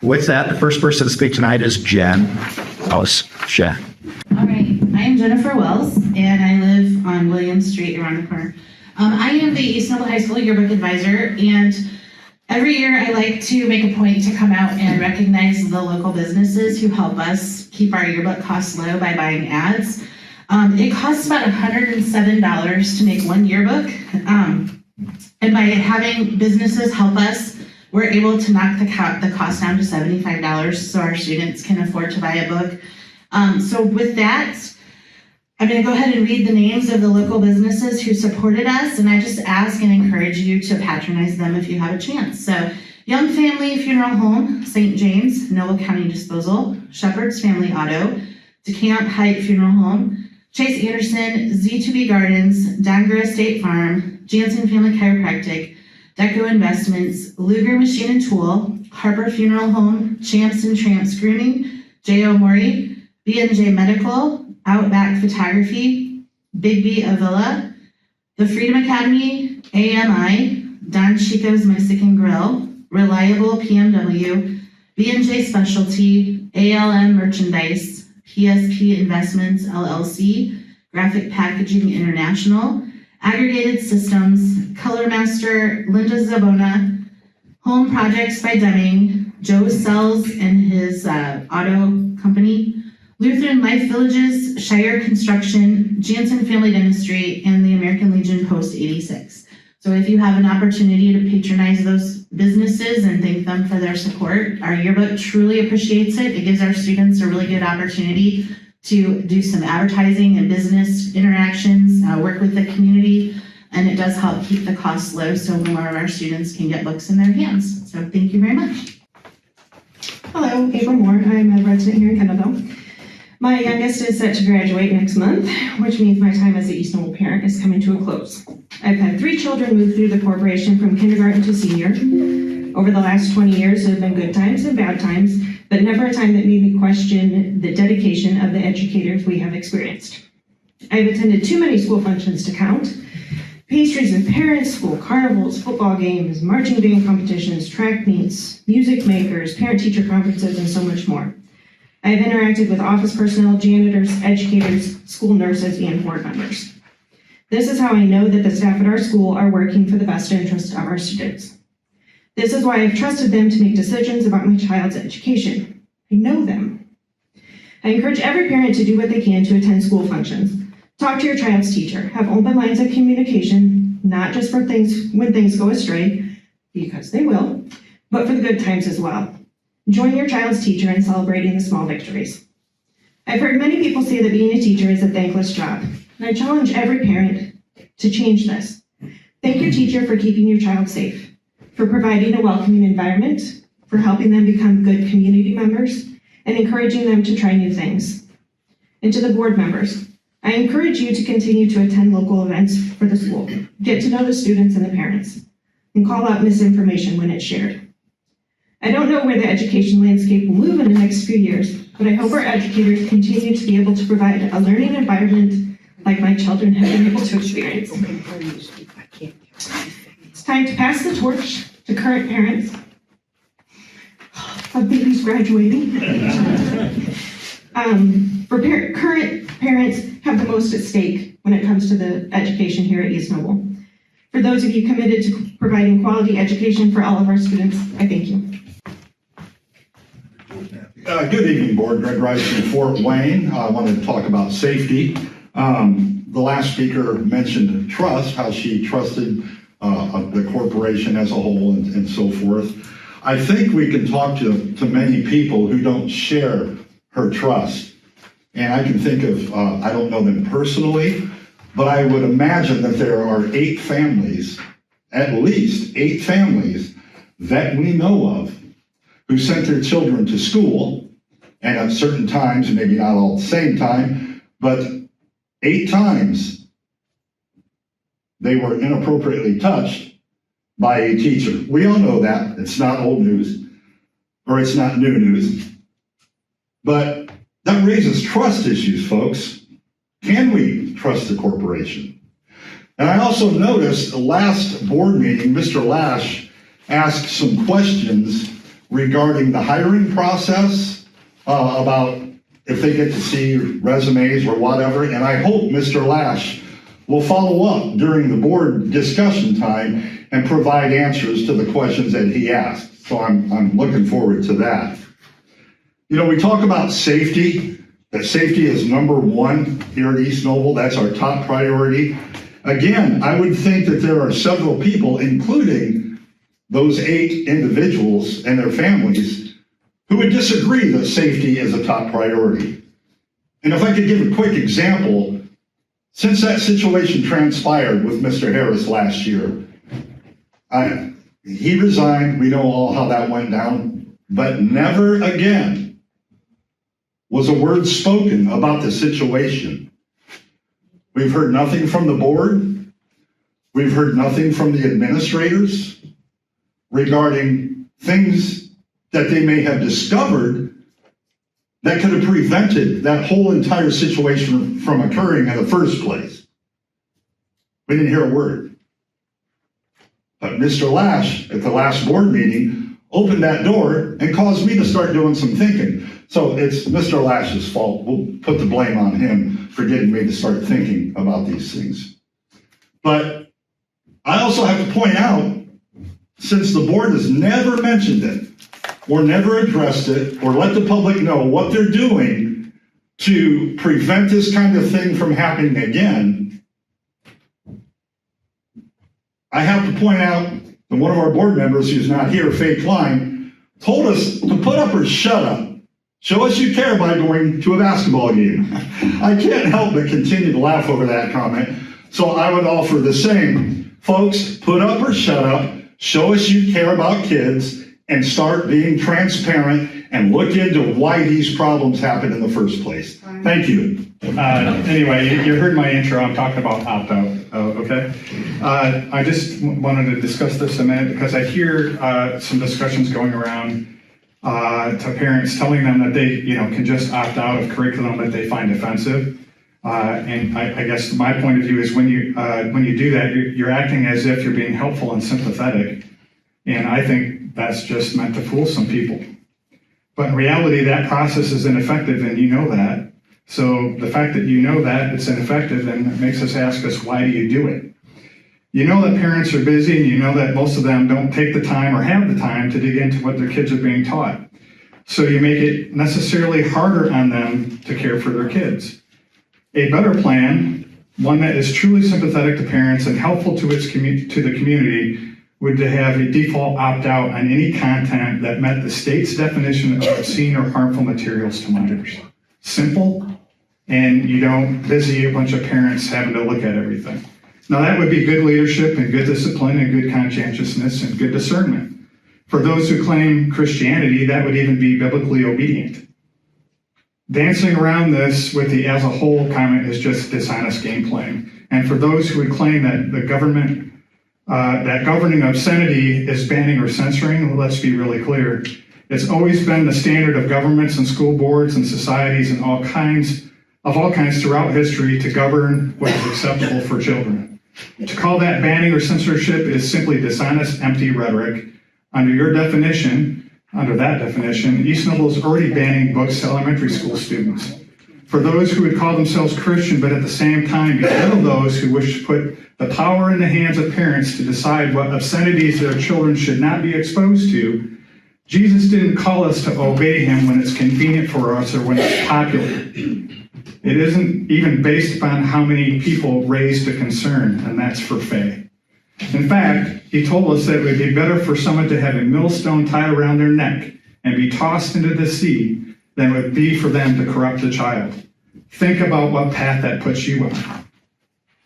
With that, the first person to speak tonight is Jen. Jen. All right, I am Jennifer Wells, and I live on William Street around the corner. I am the East Noble High School yearbook advisor, and every year I like to make a point to come out and recognize the local businesses who help us keep our yearbook costs low by buying ads. It costs about $107 to make one yearbook, and by having businesses help us, we're able to knock the cost down to $75 so our students can afford to buy a book. So with that, I'm going to go ahead and read the names of the local businesses who supported us, and I just ask and encourage you to patronize them if you have a chance. So Young Family Funeral Home, St. James, Noble County Disposal, Shepherd's Family Auto, DeCamp Height Funeral Home, Chase Anderson, Z2B Gardens, Dangra State Farm, Jansen Family Chiropractic, Deco Investments, Luger Machine and Tool, Harper Funeral Home, Champs and Tramps Grooming, J.O. Mori, B&J Medical, Outback Photography, Big B Avila, the Freedom Academy, AMI, Don Chico's Mexican Grill, Reliable PMW, B&J Specialty, ALM Merchandise, PSP Investments LLC, Graphic Packaging International, Aggregated Systems, Color Master, Linda Zabona, Home Projects by Deming, Joe Sells and his auto company, Lutheran Life Villages, Shire Construction, Jansen Family Dentistry, and the American Legion Post 86. So if you have an opportunity to patronize those businesses and thank them for their support, our yearbook truly appreciates it. It gives our students a really good opportunity to do some advertising and business interactions, work with the community, and it does help keep the costs low so more of our students can get books in their hands. So thank you very much. Hello, April Moore. I'm a resident here in Kendallville. My youngest is set to graduate next month, which means my time as the East Noble parent is coming to a close. I've had 3 children move through the corporation from kindergarten to senior. Over the last 20 years, there have been good times and bad times, but never a time that made me question the dedication of the educators we have experienced. I've attended too many school functions to count. Pastries with parents, school carnivals, football games, marching band competitions, track meets, music makers, parent-teacher conferences, and so much more. I have interacted with office personnel, janitors, educators, school nurses, and board members. This is how I know that the staff at our school are working for the best interest of our students. This is why I've trusted them to make decisions about my child's education. I know them. I encourage every parent to do what they can to attend school functions. Talk to your child's teacher. Have open lines of communication, not just for things when things go astray, because they will, but for the good times as well. Join your child's teacher in celebrating the small victories. I've heard many people say that being a teacher is a thankless job, and I challenge every parent to change this. Thank your teacher for keeping your child safe, for providing a welcoming environment, for helping them become good community members, and encouraging them to try new things. And to the board members, I encourage you to continue to attend local events for the school, get to know the students and the parents, and call out misinformation when it's shared. I don't know where the education landscape will move in the next few years, but I hope our educators continue to be able to provide a learning environment like my children have been able to experience. It's time to pass the torch to current parents of babies graduating. Current parents have the most at stake when it comes to the education here at East Noble. For those of you committed to providing quality education for all of our students, I thank you. Good evening, Board. Greg Rice from Fort Wayne. I wanted to talk about safety. The last speaker mentioned trust, how she trusted the corporation as a whole and so forth. I think we can talk to many people who don't share her trust. And I can think of, I don't know them personally, but I would imagine that there are 8 families, at least 8 families that we know of who sent their children to school, and at certain times, maybe not all at the same time, but 8 times they were inappropriately touched by a teacher. We all know that. It's not old news, or it's not new news. But that raises trust issues, folks. Can we trust the corporation? And I also noticed the last board meeting, Mr. Lash asked some questions regarding the hiring process, about if they get to see resumes or whatever. And I hope Mr. Lash will follow up during the board discussion time and provide answers to the questions that he asked. So I'm looking forward to that. You know, we talk about safety, that safety is number one here at East Noble. That's our top priority. Again, I would think that there are several people, including those 8 individuals and their families, who would disagree that safety is a top priority. And if I could give a quick example, since that situation transpired with Mr. Harris last year, he resigned, we know all how that went down, but never again was a word spoken about the situation. We've heard nothing from the board. We've heard nothing from the administrators regarding things that they may have discovered that could have prevented that whole entire situation from occurring in the first place. We didn't hear a word. But Mr. Lash, at the last board meeting, opened that door and caused me to start doing some thinking. So it's Mr. Lash's fault. We'll put the blame on him for getting me to start thinking about these things. But I also have to point out, since the board has never mentioned it, or never addressed it, or let the public know what they're doing to prevent this kind of thing from happening again, I have to point out that one of our board members, who's not here, Faye Klein, told us to put up or shut up. Show us you care by going to a basketball game. I can't help but continue to laugh over that comment. So I would offer the same. Folks, put up or shut up. Show us you care about kids and start being transparent and look into why these problems happened in the first place. Thank you. Anyway, you heard my intro. I'm talking about opt-out, okay? I just wanted to discuss this a minute because I hear some discussions going around to parents telling them that they, can just opt out of curriculum that they find offensive. And I guess my point of view is when you do that, you're acting as if you're being helpful and sympathetic. And I think that's just meant to fool some people. But in reality, that process is ineffective, and you know that. So the fact that you know that it's ineffective, then it makes us ask us, why do you do it? You know that parents are busy, and you know that most of them don't take the time or have the time to dig into what their kids are being taught. So you make it necessarily harder on them to care for their kids. A better plan, one that is truly sympathetic to parents and helpful to the community, would to have a default opt-out on any content that met the state's definition of obscene or harmful materials to minors. Simple, and you don't busy a bunch of parents having to look at everything. Now that would be good leadership and good discipline and good conscientiousness and good discernment. For those who claim Christianity, that would even be biblically obedient. Dancing around this with the as a whole comment is just dishonest game playing. And for those who would claim that the government that governing obscenity is banning or censoring, well, let's be really clear. It's always been the standard of governments and school boards and societies and all kinds throughout history to govern what is acceptable for children. To call that banning or censorship is simply dishonest, empty rhetoric. Under that definition, East Noble is already banning books to elementary school students. For those who would call themselves Christian, but at the same time belittle those who wish to put the power in the hands of parents to decide what obscenities their children should not be exposed to, Jesus didn't call us to obey him when it's convenient for us or when it's popular. It isn't even based upon how many people raised a concern, and that's for Faye. In fact, he told us that it would be better for someone to have a millstone tied around their neck and be tossed into the sea than it would be for them to corrupt a child. Think about what path that puts you on.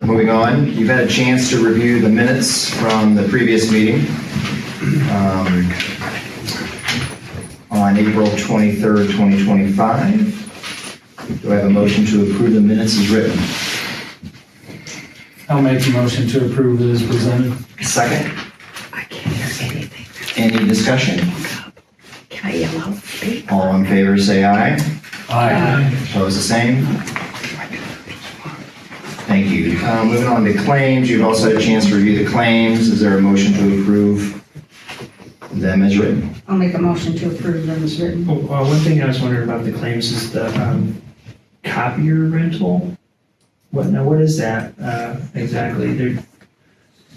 Moving on, you've had a chance to review the minutes from the previous meeting on April 23rd, 2025. Do I have a motion to approve the minutes as written? I'll make a motion to approve it as presented. Second? I can't hear anything. Any discussion? Can I yell out? Speak. All in favor say aye. Aye. Opposed the same? Thank you. Moving on to claims, you've also had a chance to review the claims. Is there a motion to approve them as written. I'll make a motion to approve them as written. One thing I was wondering about the claims is the copier rental. What is that exactly?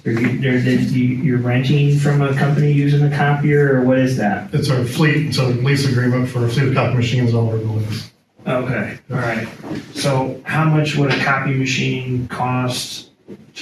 You're renting from a company using a copier, or what is that? It's our fleet, it's a lease agreement for a fleet of copy machines all over the place. Okay, all right. So how much would a copy machine cost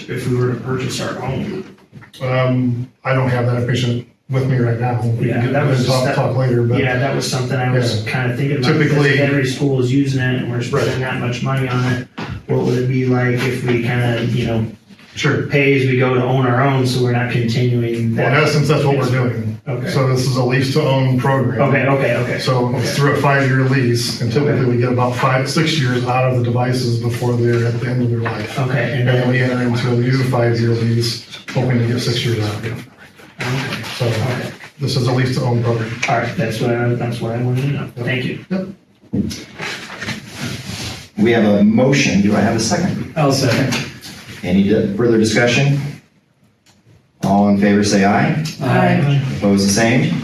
if we were to purchase our own? I don't have that information with me right now. We Yeah, can that was talk later, but Yeah, that was something I was kind of thinking about. Typically- Because if every school is using it and we're spending that much money on it, what would it be like if we kind of, sure. pay as we go to own our own, so we're not continuing Well, in that? essence, that's what we're doing. Okay. So this is a lease to own program. Okay. So it's through a 5-year lease, and typically we get about 6 years out of the devices before they're at the end of their life. Okay, And then we enter into a new 5-year lease, hoping to get 6 years out of it. So this is a lease to own program. all right, that's what I wanted to know. Thank you. We have a motion. Do I have a second? I'll second. Any further discussion? All in favor, say aye. Aye. Opposed, the same.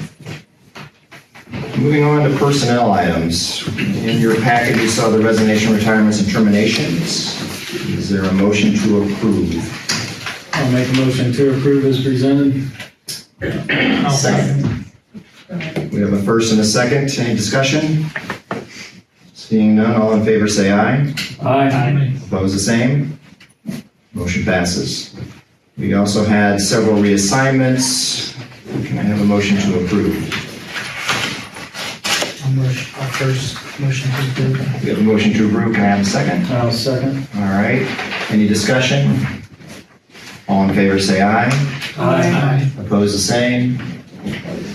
Moving on to personnel items. In your packet, you saw the resignation, retirements, and terminations. Is there a motion to approve? I'll make a motion to approve as presented. Second. We have a first and a second. Any discussion? Seeing none, all in favor say aye. Aye. Opposed, the same. Motion passes. We also had several reassignments. Can I have a motion to approve? First motion to approve. We have a motion to approve. Can I have a second? I'll second. All right. Any discussion? All in favor say aye. Aye. Opposed, the same.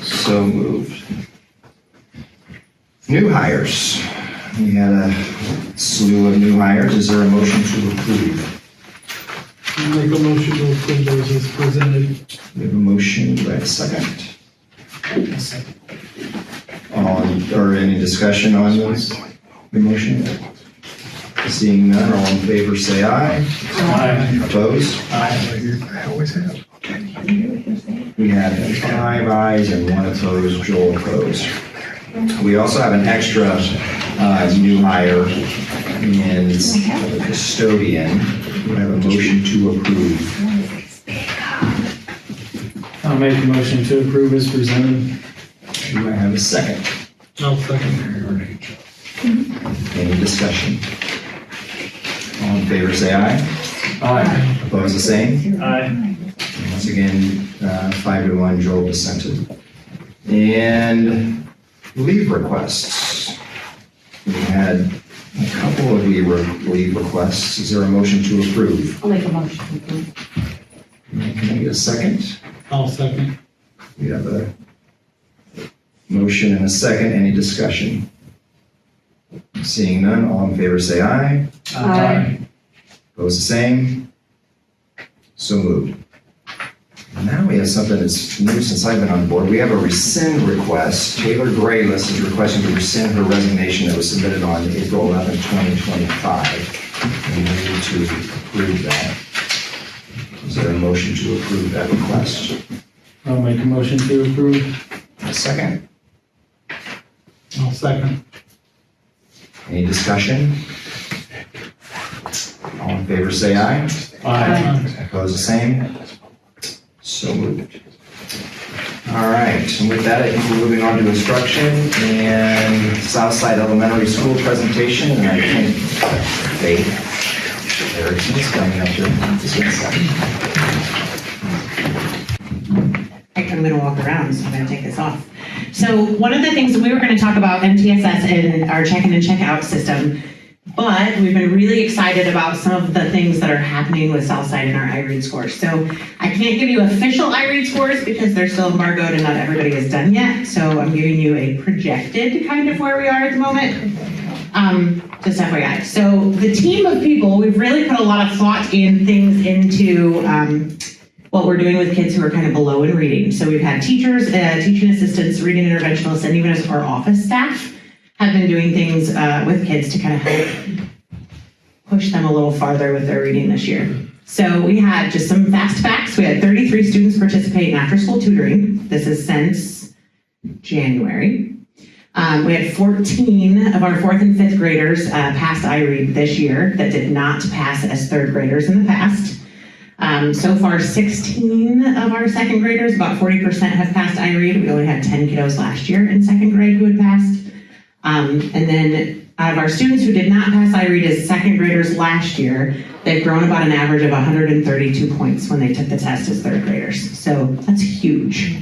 So moved. New hires. We had a slew of new hires. Is there a motion to approve? Make a motion to approve those as presented. We have a motion. Do I have a second? Or any discussion on this? The motion? Seeing none, all in favor say aye. Aye. Opposed? I always have. We had 5 ayes and 1 opposed, Joel opposed. We also have an extra new hire in custodian. We have a motion to approve. I'll make a motion to approve as presented. Do I have a second? I'll second. Any discussion? All in favor say aye. Aye. Opposed, the same? Aye. Once again, 5-1, Joel dissented. And leave requests. We had a couple of leave requests. Is there a motion to approve? I'll make a motion to approve. Can I get a second? I'll second. We have a motion and a second. Any discussion? Seeing none, all in favor say aye. Aye. Opposed, the same. So moved. Now we have something that's new since I've been on board. We have a rescind request. Taylor Grayless is requesting to rescind her resignation that was submitted on April 11, 2025. And we need to approve that. Is there a motion to approve that request? I'll make a motion to approve. A second? I'll second. Any discussion? All in favor say aye. Aye. Opposed, the same. So moved. All right, and with that, I think we're moving on to instruction and Southside Elementary School presentation, and I think Faith Erickson's coming up here. I'm going to walk around, so I'm going to take this off. So one of the things that we were going to talk about MTSS and our check-in and check-out system, but we've been really excited about some of the things that are happening with Southside and our iRead scores. So I can't give you official iRead scores because they're still embargoed and not everybody is done yet. So I'm giving you a projected kind of where we are at the moment. Just FYI. So the team of people, we've really put a lot of thought in things into what we're doing with kids who are kind of below in reading. So we've had teachers, teaching assistants, reading interventionalists, and even as our office staff have been doing things with kids to kind of help push them a little farther with their reading this year. So we had just some fast facts. We had 33 students participate in after-school tutoring. This is since January. We had 14 of our 4th and 5th graders pass iRead this year that did not pass as 3rd graders in the past. So far, 16 of our 2nd graders, about 40% have passed iRead. We only had 10 kiddos last year in 2nd grade who had passed. And then out of our students who did not pass iRead as 2nd graders last year, they've grown about an average of 132 points when they took the test as 3rd graders. So that's huge.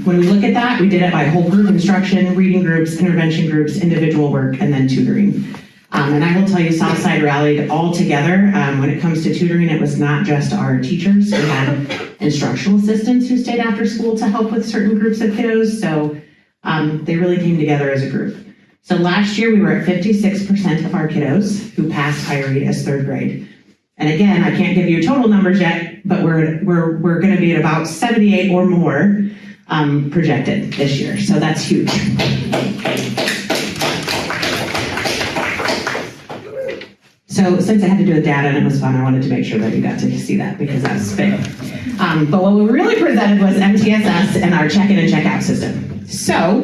When we look at that, we did it by whole group instruction, reading groups, intervention groups, individual work, and then tutoring. And I will tell you, Southside rallied all together. When it comes to tutoring, it was not just our teachers. We had instructional assistants who stayed after school to help with certain groups of kiddos. So they really came together as a group. So last year we were at 56% of our kiddos who passed iRead as 3rd grade. And again, I can't give you total numbers yet, but we're going to be at about 78 or more projected this year. So that's huge. So since I had to do with data and it was fun, I wanted to make sure that you got to see that because that's big. But what we really presented was MTSS and our check-in and check-out system. So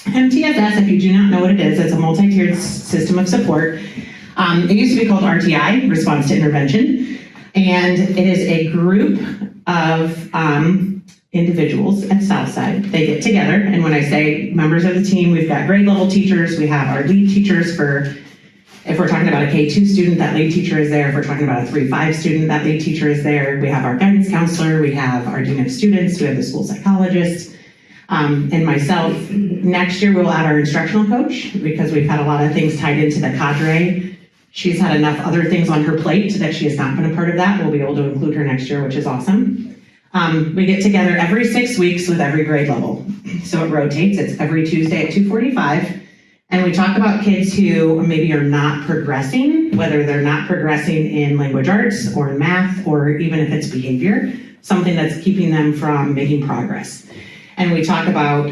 MTSS, if you do not know what it is, it's a multi-tiered system of support. It used to be called RTI, Response to Intervention, and it is a group of individuals at Southside. They get together, and when I say members of the team, we've got grade level teachers, we have our lead teachers for, if we're talking about a K2 student, that lead teacher is there. If we're talking about a 3-5 student, that lead teacher is there. We have our guidance counselor, we have our dean of students, we have the school psychologist, and myself. Next year, we'll add our instructional coach because we've had a lot of things tied into the cadre. She's had enough other things on her plate that she has not been a part of that. We'll be able to include her next year, which is awesome. We get together every 6 weeks with every grade level. So it rotates. It's every Tuesday at 2:45. And we talk about kids who maybe are not progressing, whether they're not progressing in language arts or in math, or even if it's behavior, something that's keeping them from making progress. And we talk about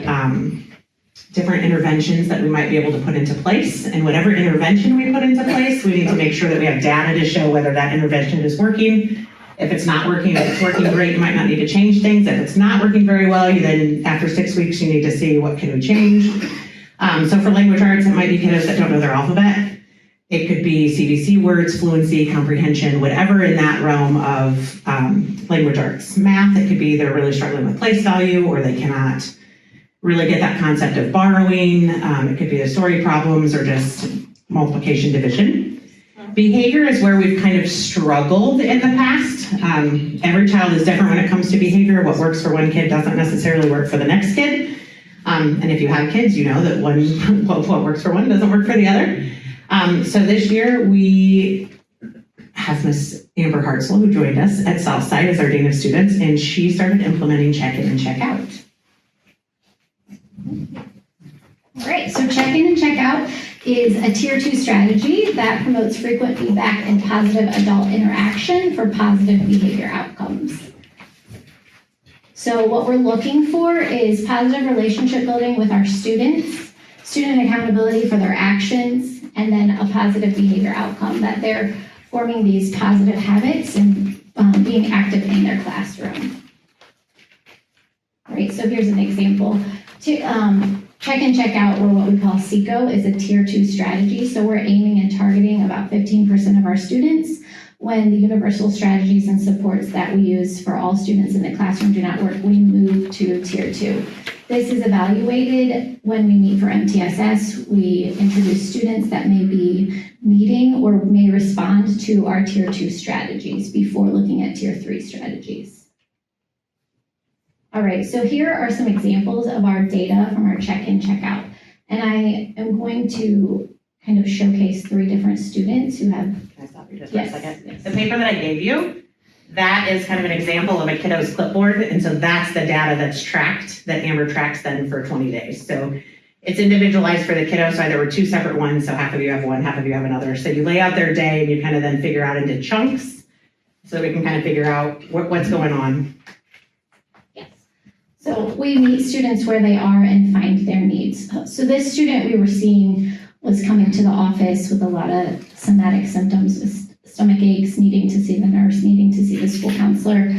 different interventions that we might be able to put into place. And whatever intervention we put into place, we need to make sure that we have data to show whether that intervention is working. If it's not working, if it's working great, you might not need to change things. If it's not working very well, then after 6 weeks, you need to see what can we change. So for language arts, it might be kiddos that don't know their alphabet. It could be CVC words, fluency, comprehension, whatever in that realm of language arts. Math, it could be they're really struggling with place value, or they cannot really get that concept of borrowing. It could be the story problems or just multiplication, division. Behavior is where we've kind of struggled in the past. Every child is different when it comes to behavior. What works for one kid doesn't necessarily work for the next kid. And if you have kids, you know that what works for one doesn't work for the other. So this year we have Miss Amber Hartzell, who joined us at Southside as our Dean of Students, and she started implementing check-in and check-out. All right, so check-in and check-out is a Tier 2 strategy that promotes frequent feedback and positive adult interaction for positive behavior outcomes. So what we're looking for is positive relationship building with our students, student accountability for their actions, and then a positive behavior outcome, that they're forming these positive habits and being active in their classroom. All right, so here's an example. Check and check out, or what we call SECO, is a Tier 2 strategy. So we're aiming and targeting about 15% of our students. When the universal strategies and supports that we use for all students in the classroom do not work, we move to Tier 2. This is evaluated when we meet for MTSS. We introduce students that may be meeting or may respond to our Tier 2 strategies before looking at Tier 3 strategies. All right, so here are some examples of our data from our check-in, check-out. And I am going to kind of showcase 3 different students who have... Can I stop you just for a second? Yes. The paper that I gave you, that is kind of an example of a kiddo's clipboard. And so that's the data that's tracked, that Amber tracks then for 20 days. So it's individualized for the kiddo. So there were 2 separate ones. So half of you have one, half of you have another. So you lay out their day and you kind of then figure out into chunks so we can kind of figure out what's going on. So we meet students where they are and find their needs. So this student we were seeing was coming to the office with a lot of somatic symptoms, stomach aches, needing to see the nurse, needing to see the school counselor.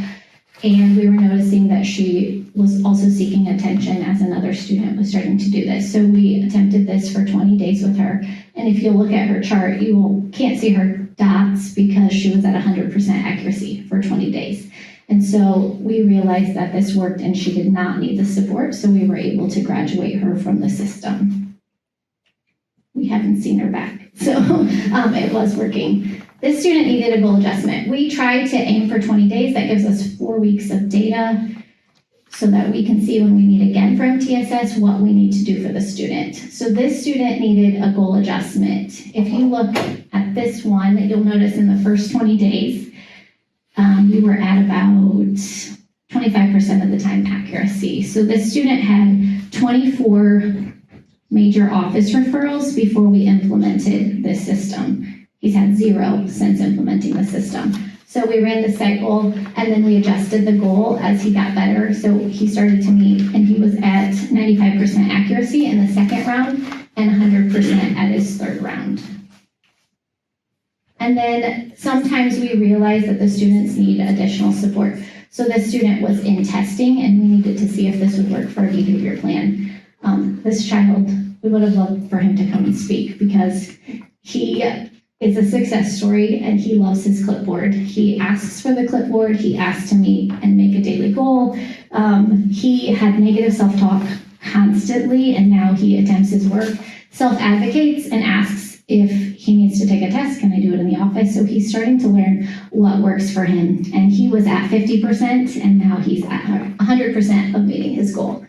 And we were noticing that she was also seeking attention as another student was starting to do this. So we attempted this for 20 days with her. And if you look at her chart, can't see her dots because she was at 100% accuracy for 20 days. And so we realized that this worked and she did not need the support. So we were able to graduate her from the system. We haven't seen her back. So it was working. This student needed a goal adjustment. We tried to aim for 20 days. That gives us 4 weeks of data so that we can see when we meet again for MTSS what we need to do for the student. So this student needed a goal adjustment. If you look at this one, you'll notice in the first 20 days, we were at about 25% of the time accuracy. So this student had 24 major office referrals before we implemented this system. He's had 0 since implementing the system. So we ran the cycle and then we adjusted the goal as he got better. So he started to meet and he was at 95% accuracy in the second round and 100% at his third round. And then sometimes we realize that the students need additional support. So this student was in testing and we needed to see if this would work for a behavior plan. This child, we would have loved for him to come and speak because he is a success story and he loves his clipboard. He asks for the clipboard, he asks to meet and make a daily goal. He had negative self-talk constantly and now he attempts his work, self-advocates and asks if he needs to take a test, can I do it in the office? So he's starting to learn what works for him. And he was at 50% and now he's at 100% of meeting his goal.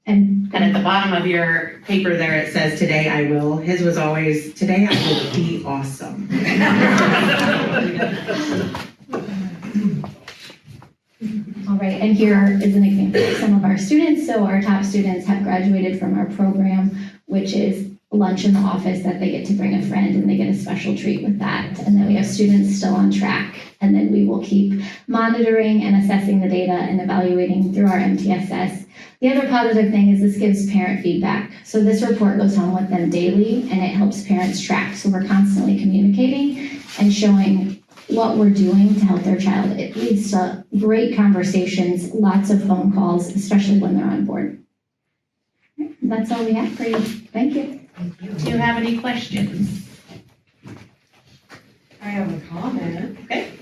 And at the bottom of your paper there, it says, today I will. His was always, today I will be awesome. All right, and here is an example of some of our students. So our top students have graduated from our program, which is lunch in the office that they get to bring a friend and they get a special treat with that. And then we have students still on track. And then we will keep monitoring and assessing the data and evaluating through our MTSS. The other positive thing is this gives parent feedback. So this report goes home with them daily and it helps parents track. So we're constantly communicating and showing what we're doing to help their child. It leads to great conversations, lots of phone calls, especially when they're on board. That's all we have for you. Thank you. Do you have any questions? I have a comment. Okay.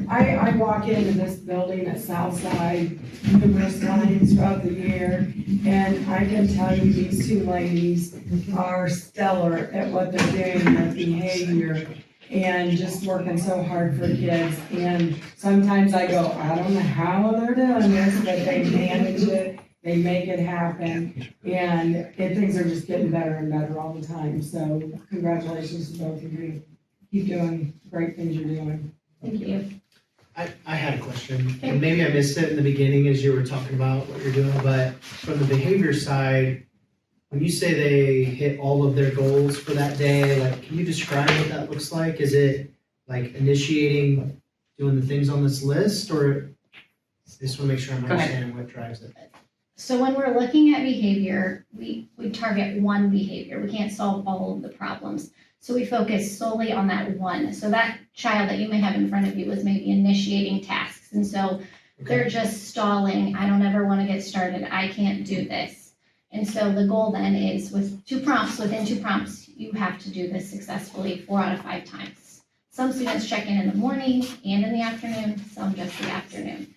I walk into this building at Southside numerous times throughout the year, and I can tell you these two ladies are stellar at what they're doing, their behavior, and just working so hard for kids. And sometimes I go, I don't know how they're doing this, but they manage it, they make it happen, and things are just getting better and better all the time. So congratulations to both of you. Keep doing great things you're doing. Thank you. I had a question, and maybe I missed it in the beginning as you were talking about what you're doing, but from the behavior side, when you say they hit all of their goals for that day, like, can you describe what that looks like? Is it like initiating, doing the things on this list, or I just want to make sure I'm understanding what drives it? So when we're looking at behavior, we target one behavior. We can't solve all of the problems. So we focus solely on that one. So that child that you may have in front of you is maybe initiating tasks. And so they're just stalling. I don't ever want to get started. I can't do this. And so the goal then is with 2 prompts, within 2 prompts, you have to do this successfully 4 out of 5 times. Some students check in the morning and in the afternoon, some just the afternoon.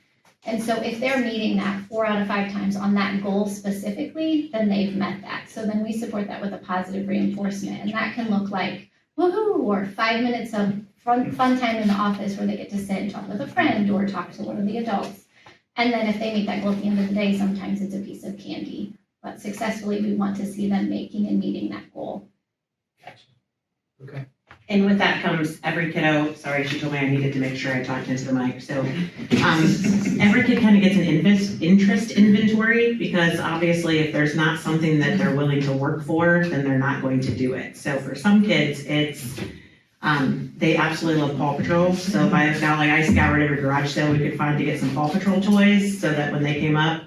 And so if they're meeting that 4 out of 5 times on that goal specifically, then they've met that. So then we support that with a positive reinforcement. And that can look like, woohoo, or 5 minutes of fun time in the office where they get to sit and talk with a friend or talk to one of the adults. And then if they meet that goal at the end of the day, sometimes it's a piece of candy. But successfully, we want to see them making and meeting that goal. Gotcha. Okay. And with that comes every kiddo, sorry, she told me I needed to make sure I talked into the mic. So every kid kind of gets an interest inventory, because obviously if there's not something that they're willing to work for, then they're not going to do it. So for some kids, it's, they absolutely love Paw Patrol. So if I got like I scoured every garage sale we could find to get some Paw Patrol toys, so that when they came up,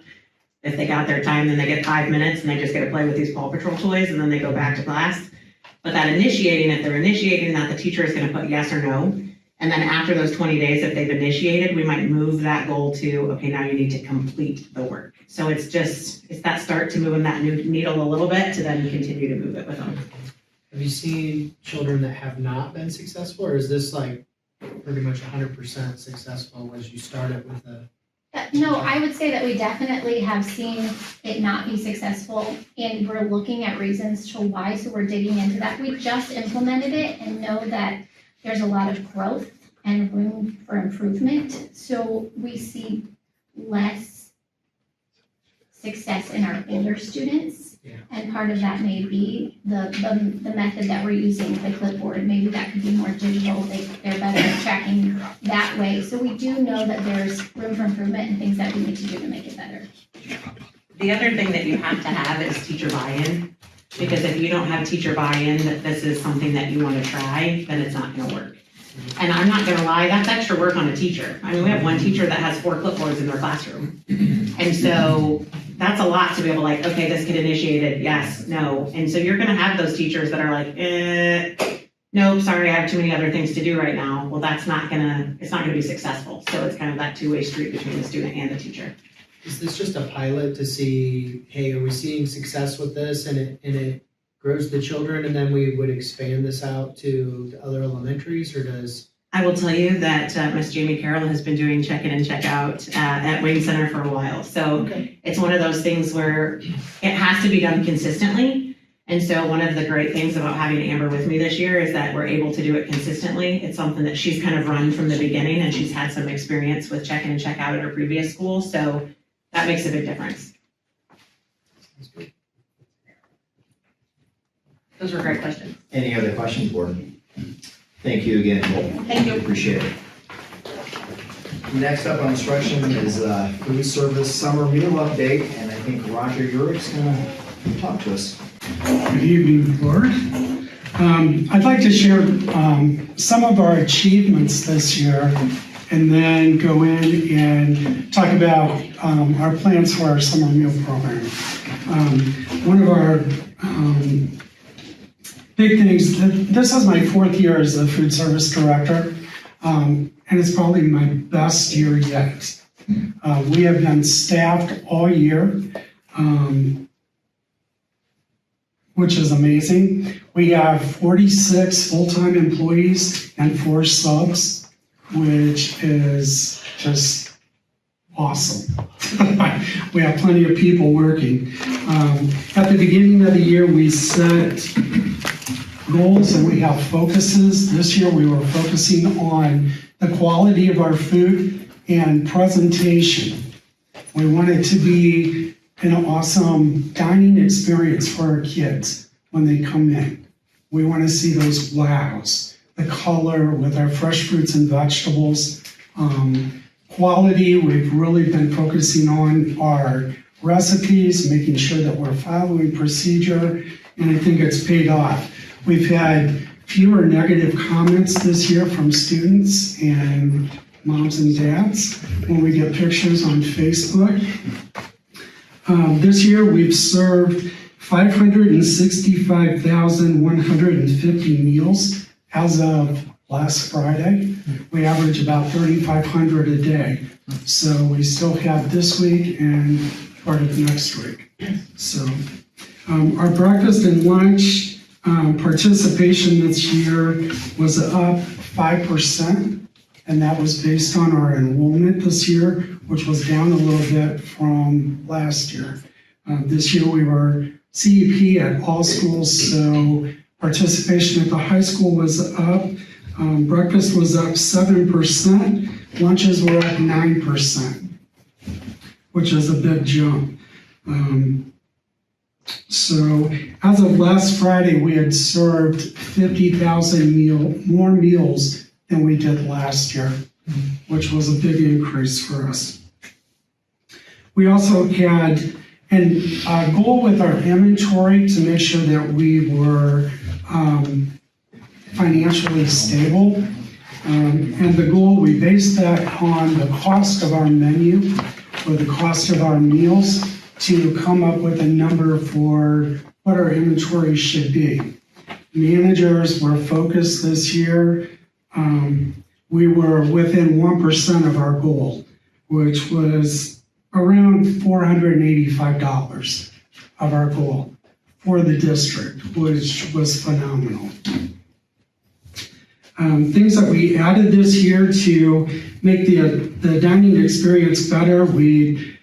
if they got their time, then they get 5 minutes and they just get to play with these Paw Patrol toys and then they go back to class. But that initiating, if they're initiating that, the teacher is gonna put yes or no. And then after those 20 days, if they've initiated, we might move that goal to, okay, now you need to complete the work. So it's that start to moving that needle a little bit to then continue to move it with them. Have you seen children that have not been successful, or is this like pretty much 100% successful as you started with a? No, I would say that we definitely have seen it not be successful, and we're looking at reasons to why, so we're digging into that. We just implemented it and know that there's a lot of growth and room for improvement, so we see less success in our older students. Yeah. And part of that may be the method that we're using, the clipboard, maybe that could be more digital, they're better at tracking that way. So we do know that there's room for improvement and things that we need to do to make it better. The other thing that you have to have is teacher buy-in, because if you don't have teacher buy-in that this is something that you want to try, then it's not going to work. And I'm not going to lie, that's extra work on a teacher. I mean, we have one teacher that has 4 clipboards in their classroom. And so that's a lot to be able to like, okay, this kid initiated, yes, no. And so you're going to have those teachers that are like, nope, sorry, I have too many other things to do right now. Well, it's not going to be successful. So it's kind of that two-way street between the student and the teacher. Is this just a pilot to see, hey, are we seeing success with this, and it grows the children, and then we would expand this out to the other elementaries, or does? I will tell you that Miss Jamie Carroll has been doing check-in and check-out at Wayne Center for a while. So Okay. It's one of those things where it has to be done consistently. And so one of the great things about having Amber with me this year is that we're able to do it consistently. It's something that she's kind of run from the beginning, and she's had some experience with check-in and check-out at her previous school. So that makes a big difference. Sounds good. Those were great questions. Any other questions, board? Thank you again, Cole. Thank you. Appreciate it. Next up on instruction is food service summer meal update, and I think Roger Urick's gonna talk to us. Good evening, board. I'd like to share some of our achievements this year, and then go in and talk about our plans for our summer meal program. One of our big things, this is my 4th year as the food service director, and it's probably my best year yet. We have been staffed all year, which is amazing. We have 46 full-time employees and 4 subs, which is just awesome. We have plenty of people working. At the beginning of the year, we set goals and we have focuses. This year, we were focusing on the quality of our food and presentation. We want it to be an awesome dining experience for our kids when they come in. We want to see those wows, the color with our fresh fruits and vegetables. Quality, we've really been focusing on our recipes, making sure that we're following procedure, and I think it's paid off. We've had fewer negative comments this year from students and moms and dads when we get pictures on Facebook. This year, we've served 565,150 meals as of last Friday. We average about 3,500 a day. So we still have this week and part of next week. So our breakfast and lunch participation this year was up 5%, and that was based on our enrollment this year, which was down a little bit from last year. This year we were CEP at all schools, so participation at the high school was up. Breakfast was up 7%, lunches were up 9%, which is a big jump. So as of last Friday, we had served 50,000 more meals than we did last year, which was a big increase for us. We also had a goal with our inventory to make sure that we were financially stable. And the goal, we based that on the cost of our menu or the cost of our meals to come up with a number for what our inventory should be. managers were focused this year. We were within 1% of our goal, which was around $485 of our goal for the district, which was phenomenal. Things that we added this year to make the dining experience better, we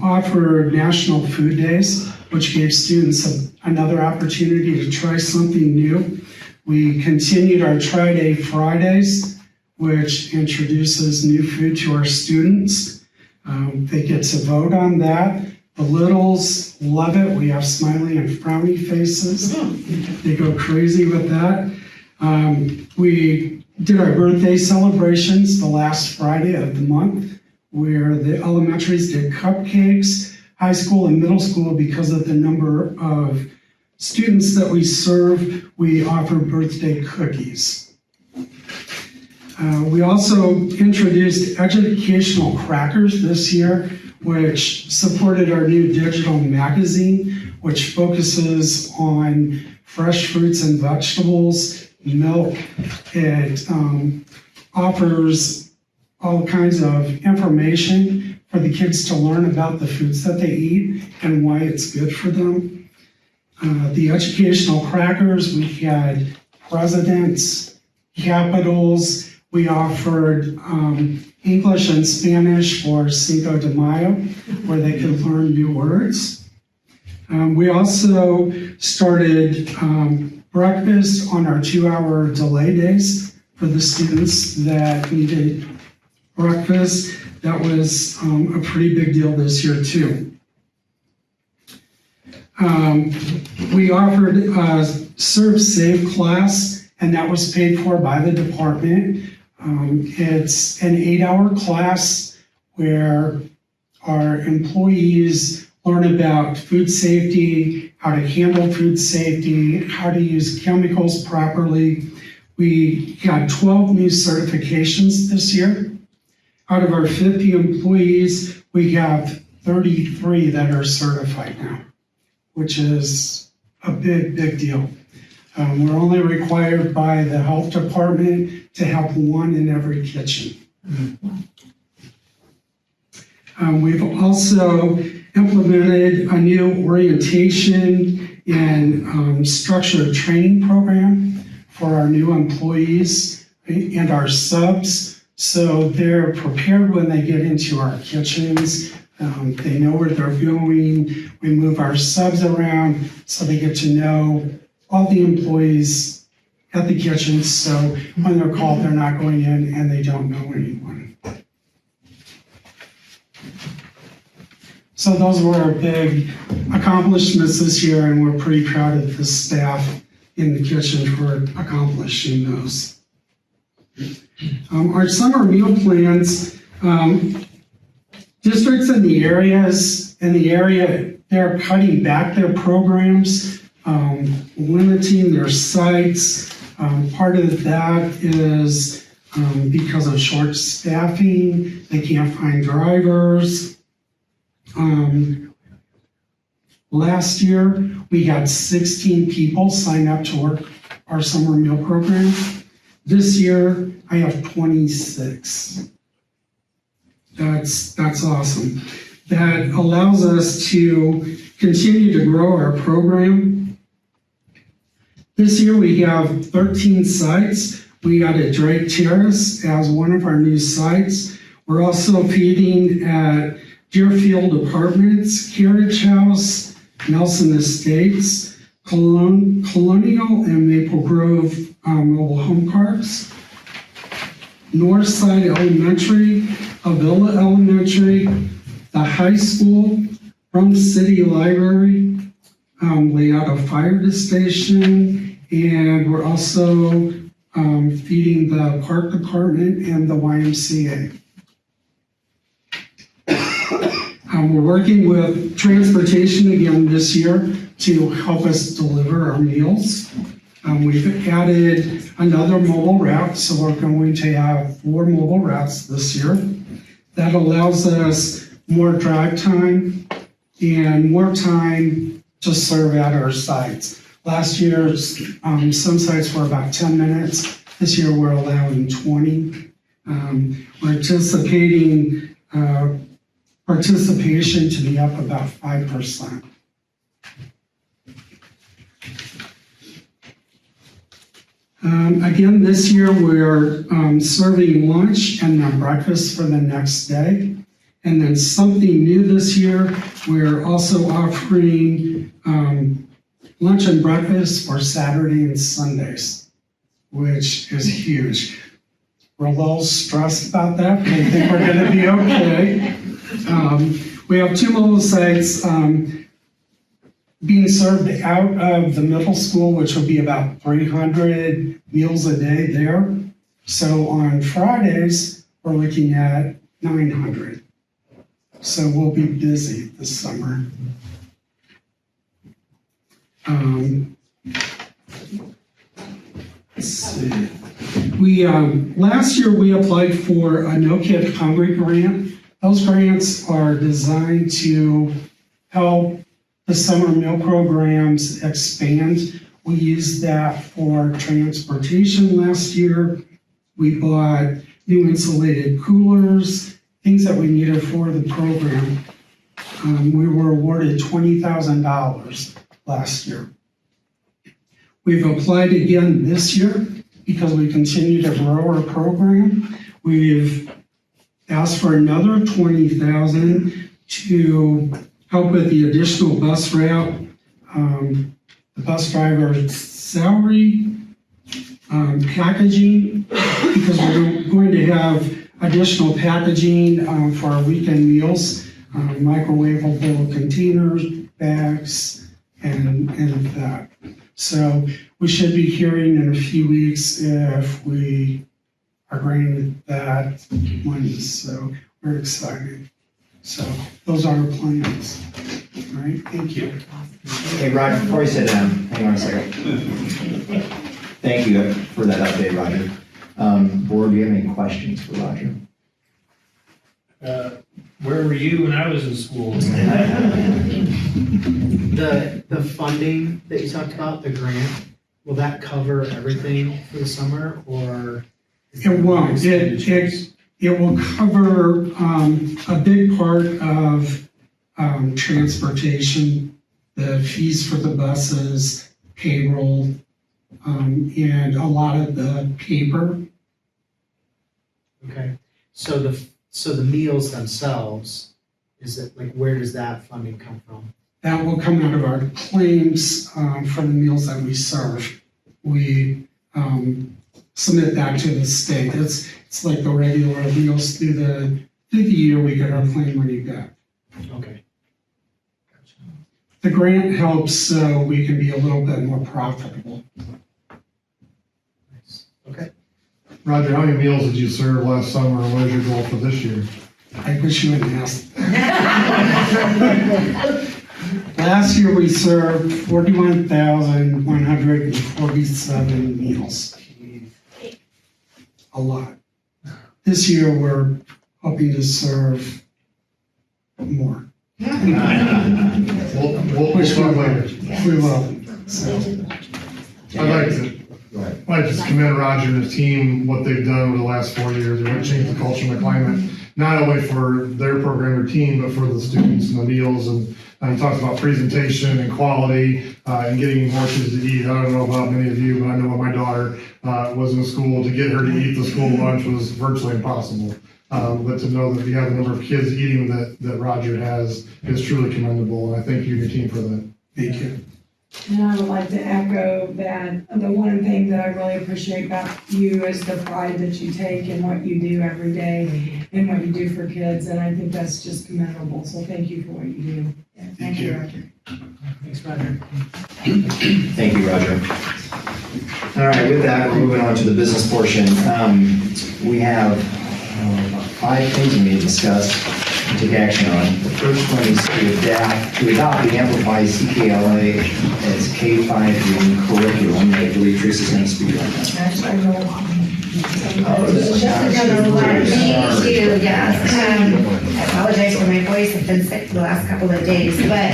offered National Food Days, which gave students another opportunity to try something new. We continued our Try Day Fridays, which introduces new food to our students. They get to vote on that. The littles love it. We have smiley and frowny faces. They go crazy with that. We did our birthday celebrations the last Friday of the month, where the elementaries did cupcakes, high school and middle school, because of the number of students that we serve, we offer birthday cookies. We also introduced educational crackers this year, which supported our new digital magazine, which focuses on fresh fruits and vegetables, milk. It offers all kinds of information for the kids to learn about the foods that they eat and why it's good for them. The educational crackers, we had presidents, capitals. We offered English and Spanish for Cinco de Mayo, where they could learn new words. We also started breakfast on our 2-hour delay days for the students that needed breakfast. That was a pretty big deal this year too. We offered a Serve Save class, and that was paid for by the department. It's an 8-hour class where our employees learn about food safety, how to handle food safety, how to use chemicals properly. We got 12 new certifications this year. Out of our 50 employees, we have 33 that are certified now, which is a big, big deal. We're only required by the health department to have one in every kitchen. We've also implemented a new orientation and structured training program for our new employees and our subs, so they're prepared when they get into our kitchens. They know where they're going. We move our subs around so they get to know all the employees at the kitchen, so when they're called, they're not going in and they don't know anyone. So those were our big accomplishments this year, and we're pretty proud of the staff in the kitchen for accomplishing those. Our summer meal plans, districts in the area, they're cutting back their programs, limiting their sites. Part of that is because of short staffing, they can't find drivers. Last year, we had 16 people sign up to work our summer meal program. This year, I have 26. That's awesome. That allows us to continue to grow our program. This year, we have 13 sites. We added Drake Terrace as one of our new sites. We're also feeding at Deerfield Apartments, Carriage House, Nelson Estates, Colonial and Maple Grove mobile home parks, Northside Elementary, Avila Elementary, the high school, Rum City Library, Leota Fire Station, and we're also feeding the park department and the YMCA. We're working with transportation again this year to help us deliver our meals. We've added another mobile route, so we're going to have 4 mobile routes this year. That allows us more drive time and more time to serve at our sites. Last year, some sites were about 10 minutes. This year, we're allowing 20. We're anticipating participation to be up about 5%. Again, this year, we're serving lunch and then breakfast for the next day. And then something new this year, we're also offering lunch and breakfast for Saturday and Sundays, which is huge. We're a little stressed about that, but I think we're gonna be okay. We have 2 mobile sites being served out of the middle school, which will be about 300 meals a day there. So on Fridays, we're looking at 900. So we'll be busy this summer. Let's see. We, last year we applied for a No Kid Hungry grant. Those grants are designed to help the summer meal programs expand. We used that for transportation last year. We bought new insulated coolers, things that we needed for the program. We were awarded $20,000 last year. We've applied again this year because we continue to grow our program. We've asked for another $20,000 to help with the additional bus route, the bus driver's salary, packaging, because we're going to have additional packaging for our weekend meals, microwavable containers, bags, and that. So we should be hearing in a few weeks if we are granted that money. So we're excited. So those are our plans. All right, thank you. Hey, Roger, before you sit down, hang on a second. Thank you for that update, Roger. Board, do you have any questions for Roger? Where were you when I was in school? The funding that you talked about, the grant, will that cover everything for the summer, or? It won't. It will cover a big part of transportation, the fees for the buses, payroll, and a lot of the paper. Okay, so the meals themselves, is it, like, where does that funding come from? That will come out of our claims for the meals that we serve. We submit that to the state. It's like the regular meals through the year, we get our claim money back. Okay. The grant helps so we can be a little bit more profitable. Nice. Okay. Roger, how many meals did you serve last summer, and what is your goal for this year? I wish you hadn't asked. Last year, we served 41,147 meals. A lot. This year, we're hoping to serve more. We'll Which talk later. we will. So, I'd like to just commend Roger and his team, what they've done over the last 4 years. They've changed the culture and the climate, not only for their program or team, but for the students and the meals. And he talks about presentation and quality and getting more kids to eat. I don't know about many of you, but I know when my daughter was in school, to get her to eat the school lunch was virtually impossible. But to know that we have the number of kids eating that Roger has is truly commendable. And I thank you and your team for that. thank you. And I would like to echo that the one thing that I really appreciate about you is the pride that you take in what you do every day and what you do for kids, and I think that's just commendable, so thank you for what you do. Thank you. Roger. Thanks, Roger. Thank you, Roger. All right, with that, we're moving on to the business portion. We have 5 things we need to discuss and take action on. The first one is to adopt the Amplify CKLA as K-5 reading curriculum. I believe Teresa's going to speak on that. Yes. I apologize for my voice. I've been sick for the last couple of days, but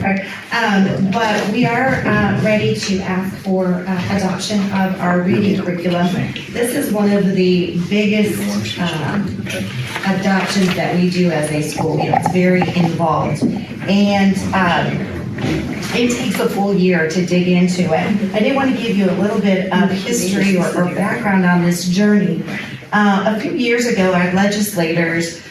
But we are ready to ask for adoption of our reading curriculum. This is one of the biggest adoptions that we do as a school. You know, it's very involved. And it takes a full year to dig into it. I did want to give you a little bit of history or background on this journey. A few years ago, our legislators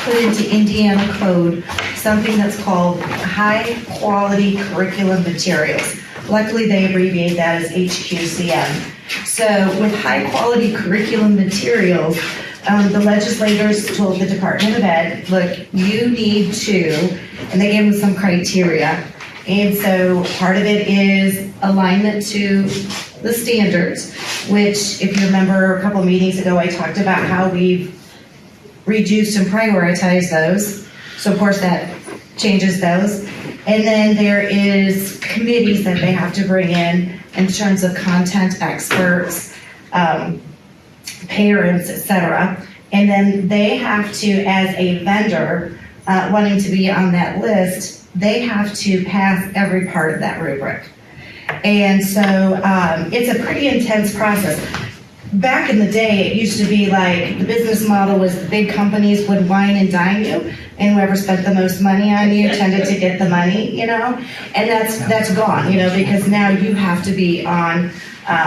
put into Indiana code something that's called high quality curriculum materials. Luckily, they abbreviate that as HQCM. So with high quality curriculum materials, the legislators told the Department of Ed, look, you need to, and they gave them some criteria. And so part of it is alignment to the standards, which if you remember a couple meetings ago, I talked about how we've reduced and prioritized those. So of course that changes those. And then there is committees that they have to bring in terms of content experts, parents, etc. And then they have to, as a vendor, wanting to be on that list, they have to pass every part of that rubric. And so it's a pretty intense process. Back in the day, it used to be like the business model was the big companies would wine and dine you, and whoever spent the most money on you tended to get the money, you know? And that's gone, you know, because now you have to be on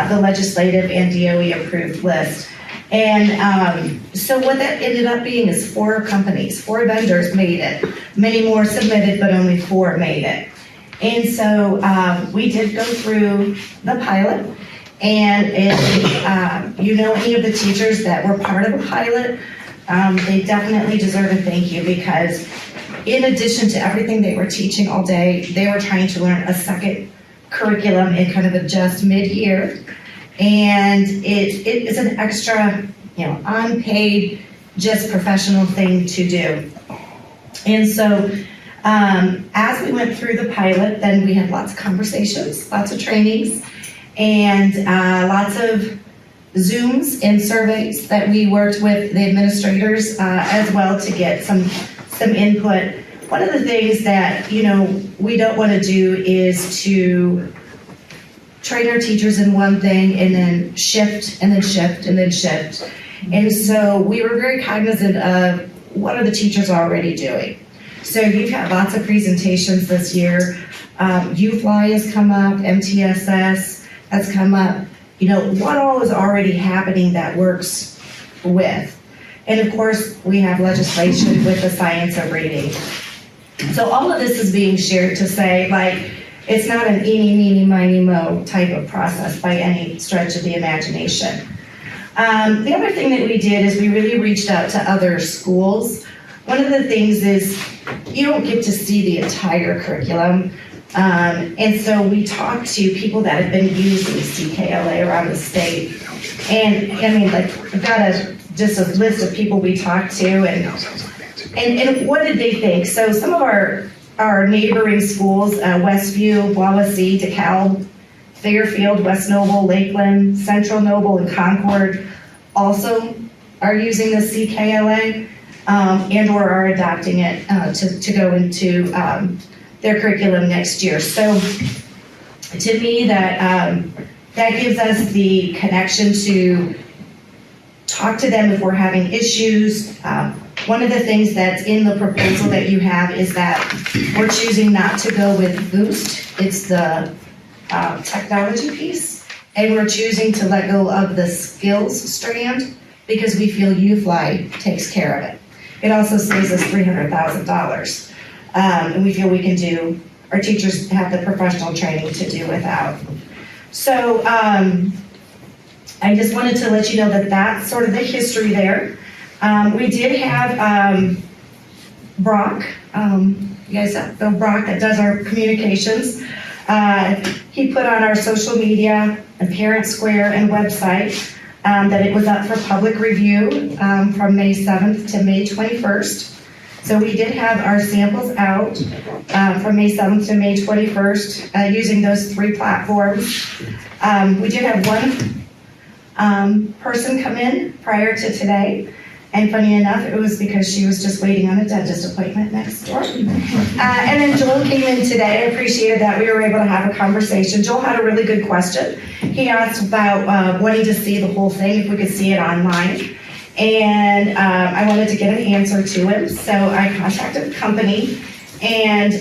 the legislative and DOE approved list. And so what that ended up being is 4 companies, 4 vendors made it. Many more submitted, but only 4 made it. And so we did go through the pilot. And if you know any of the teachers that were part of the pilot, they definitely deserve a thank you, because in addition to everything they were teaching all day, they were trying to learn a second curriculum and kind of adjust mid-year. And it is an extra, you know, unpaid, just professional thing to do. And so as we went through the pilot, then we had lots of conversations, lots of trainings, and lots of Zooms and surveys that we worked with the administrators as well to get some input. One of the things that, you know, we don't want to do is to train our teachers in one thing and then shift and then shift and then shift. And so we were very cognizant of what are the teachers already doing. So you've had lots of presentations this year. UFly has come up, MTSS has come up. You know, what all is already happening that works with. And of course, we have legislation with the science of reading. So all of this is being shared to say, like, it's not an eeny, meeny, miny, mo type of process by any stretch of the imagination. The other thing that we did is we really reached out to other schools. One of the things is you don't get to see the entire curriculum. And so we talked to people that have been using CKLA around the state. And I mean, like, we've got just a list of people we talked to, and what did they think? So some of our neighboring schools, Westview, Wawasee, DeKalb, Fairfield, West Noble, Lakeland, Central Noble, and Concord also are using the CKLA and or are adopting it to go into their curriculum next year. So to me, that gives us the connection to talk to them if we're having issues. One of the things that's in the proposal that you have is that we're choosing not to go with Boost. It's the technology piece. And we're choosing to let go of the skills strand because we feel UFly takes care of it. It also saves us $300,000. And we feel we can do, our teachers have the professional training to do without. So I just wanted to let you know that that's sort of the history there. We did have Brock, you guys know Brock that does our communications. He put on our social media and Parent Square and website that it was up for public review from May 7th to May 21st. So we did have our samples out from May 7th to May 21st using those 3 platforms. We did have one person come in prior to today, And funny enough, it was because she was just waiting on a dentist appointment next door. And then Joel came in today. I appreciated that. We were able to have a conversation. Joel had a really good question. He asked about wanting to see the whole thing, if we could see it online. And I wanted to get an answer to him. So I contacted the company, and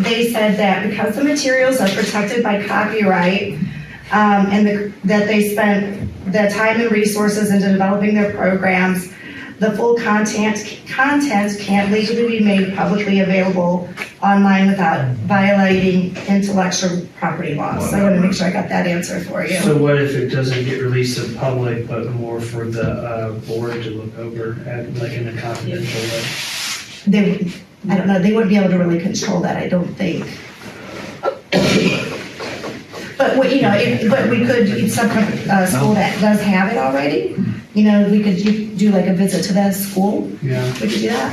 they said that because the materials are protected by copyright, and that they spent the time and resources into developing their programs, the full content can't legally be made publicly available online without violating intellectual property laws. So I want to make sure I got that answer for you. So what if it doesn't get released to the public, but more for the board to look over at, like in a confidential way? I don't know, they wouldn't be able to really control that, I don't think. But, but we could, if some school that does have it already, we could do like a visit to that school. Yeah. We could do that.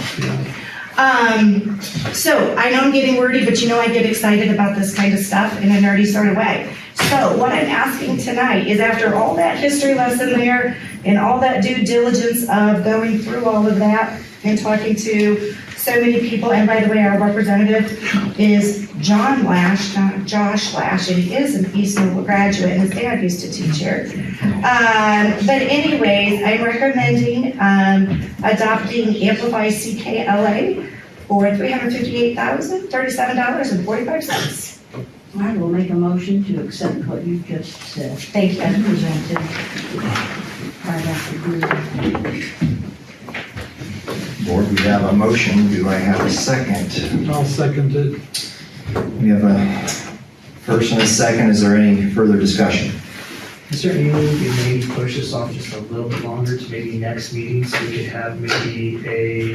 Yeah. So I know I'm getting wordy, but I get excited about this kind of stuff in a nerdy sort of way. So what I'm asking tonight is, after all that history lesson there and all that due diligence of going through all of that and talking to so many people, and by the way, our representative is John Lash, not Josh Lash, and he is an East Noble graduate, and his dad used to teach here. But anyways, I'm recommending adopting Amplify CKLA for $358,037.45. I will make a motion to accept what you just said. Thank you. Presented. Right after the Board, we have a motion. Do I have a second? I'll second it. We have a first and a second. Is there any further discussion? Is there any way we could maybe push this off just a little bit longer to maybe next meeting, so we could have maybe a,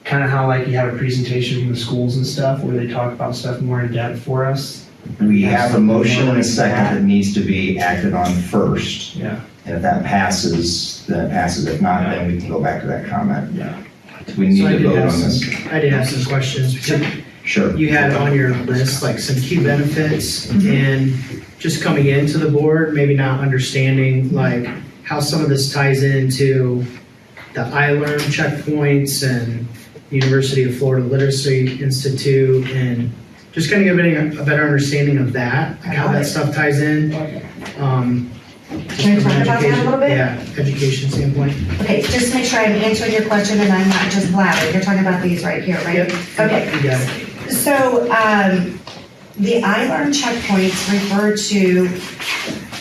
kind of how like you have a presentation from the schools and stuff, where they talk about stuff more in depth for us? We have a motion and a second that needs to be acted on first. Yeah. And if that passes, then it passes. If not, then we can go back to that comment. Yeah. We need So to vote on this. I did have some questions. Sure. You had on your list like some key benefits, and just coming into the board, maybe not understanding like how some of this ties into the iLearn checkpoints and University of Florida Literacy Institute, and just kind of getting a better understanding of that, like how that stuff ties in. Can we talk about that a little bit? Yeah, education standpoint. Okay, just to make sure I'm answering your question and I'm not just blabbering. You're talking about these right here, right? Yep. Okay. You got it. So, the iLearn checkpoints refer to,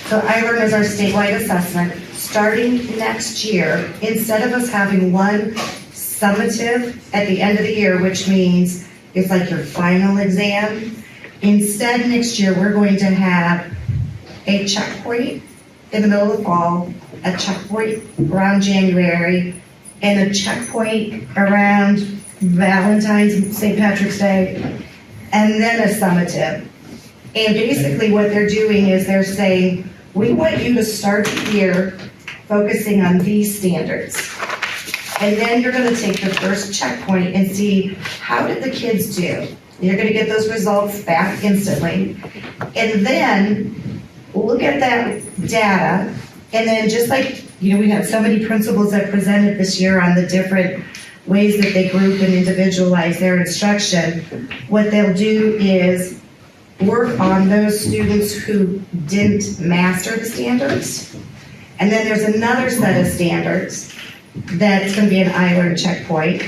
so iLearn is our statewide assessment. Starting next year, instead of us having one summative at the end of the year, which means it's like your final exam, instead next year, we're going to have a checkpoint in the middle of the fall, a checkpoint around January, and a checkpoint around Valentine's, St. Patrick's Day, and then a summative. And basically what they're doing is they're saying, we want you to start the year focusing on these standards. And then you're going to take the first checkpoint and see, how did the kids do? You're going to get those results back instantly. And then look at that data, and then just like, we had so many principals that presented this year on the different ways that they group and individualize their instruction, what they'll do is work on those students who didn't master the standards. And then there's another set of standards that's going to be an iLearn checkpoint.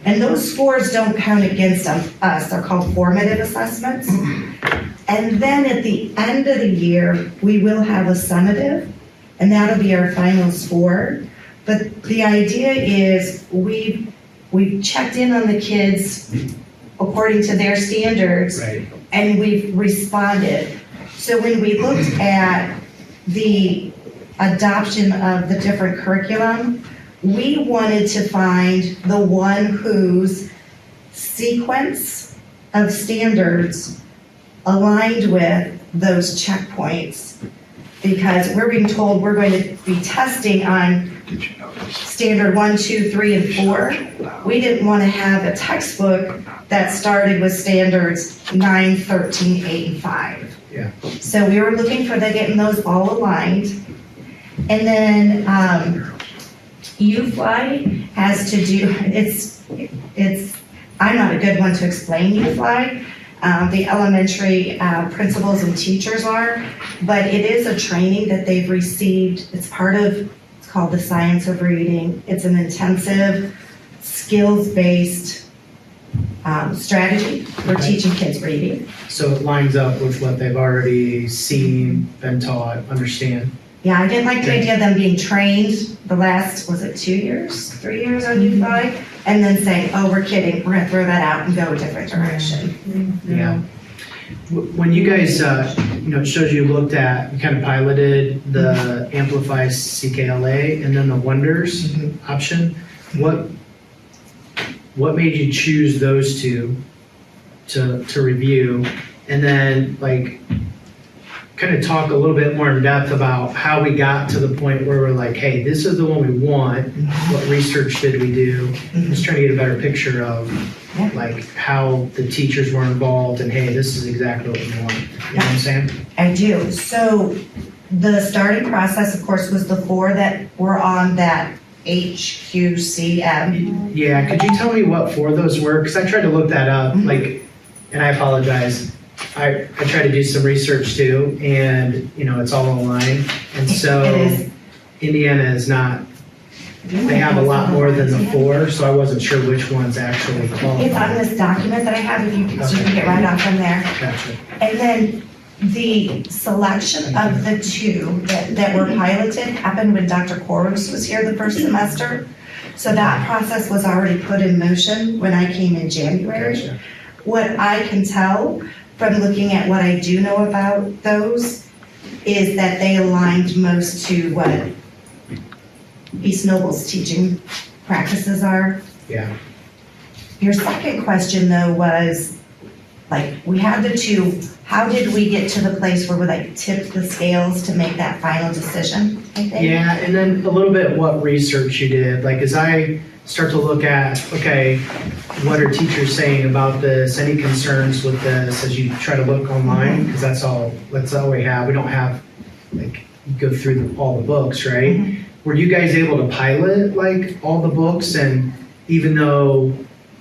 And those scores don't count against us. They're called formative assessments. And then at the end of the year, we will have a summative, and that'll be our final score. But the idea is we've checked in on the kids according to their standards, Right. and we've responded. So when we looked at the adoption of the different curriculum, we wanted to find the one whose sequence of standards aligned with those checkpoints, because we're being told we're going to be testing on standard 1, 2, 3, and 4. We didn't want to have a textbook that started with standards 9, 13, 8, and 5. Yeah. So we were looking for getting those all aligned. And then U-Fly has to do, I'm not a good one to explain U-Fly. The elementary principals and teachers are, but it is a training that they've received. It's part of, it's called the Science of Reading. It's an intensive, skills-based strategy for teaching kids reading. So it lines up with what they've already seen, been taught, understand. Yeah, I didn't like the idea of them being trained the last, was it 3 years on U-Fly? And then saying, oh, we're kidding, we're gonna throw that out and go a different direction. Yeah. When you guys, it shows you looked at, you kind of piloted the Amplify CKLA and then the Wonders option. What made you choose those two to review? And then kind of talk a little bit more in depth about how we got to the point where we're like, hey, this is the one we want. What research did we do? I'm just trying to get a better picture of how the teachers were involved and hey, this is exactly what we want. You know what I'm saying? I do. So the starting process, of course, was the 4 that were on that HQCM. Yeah, could you tell me what 4 of those were? Because I tried to look that up, and I apologize. I tried to do some research too, and it's all online. And so Indiana is not, they have a lot more than the 4, so I wasn't sure which ones actually qualify. It's on this document that I have, if you can get right off from there. Gotcha. And then the selection of the 2 that were piloted happened when Dr. Koros was here the first semester. So that process was already put in motion when I came in January. Gotcha. What I can tell from looking at what I do know about those is that they aligned most to what East Noble's teaching practices are. Yeah. Your second question though was, we had the 2, how did we get to the place where we tipped the scales to make that final decision, I think? Yeah, and then a little bit what research you did. As I start to look at, okay, what are teachers saying about this? Any concerns with this as you try to look online? Because that's all we have. We don't have, go through all the books, right? Were you guys able to pilot all the books, and even though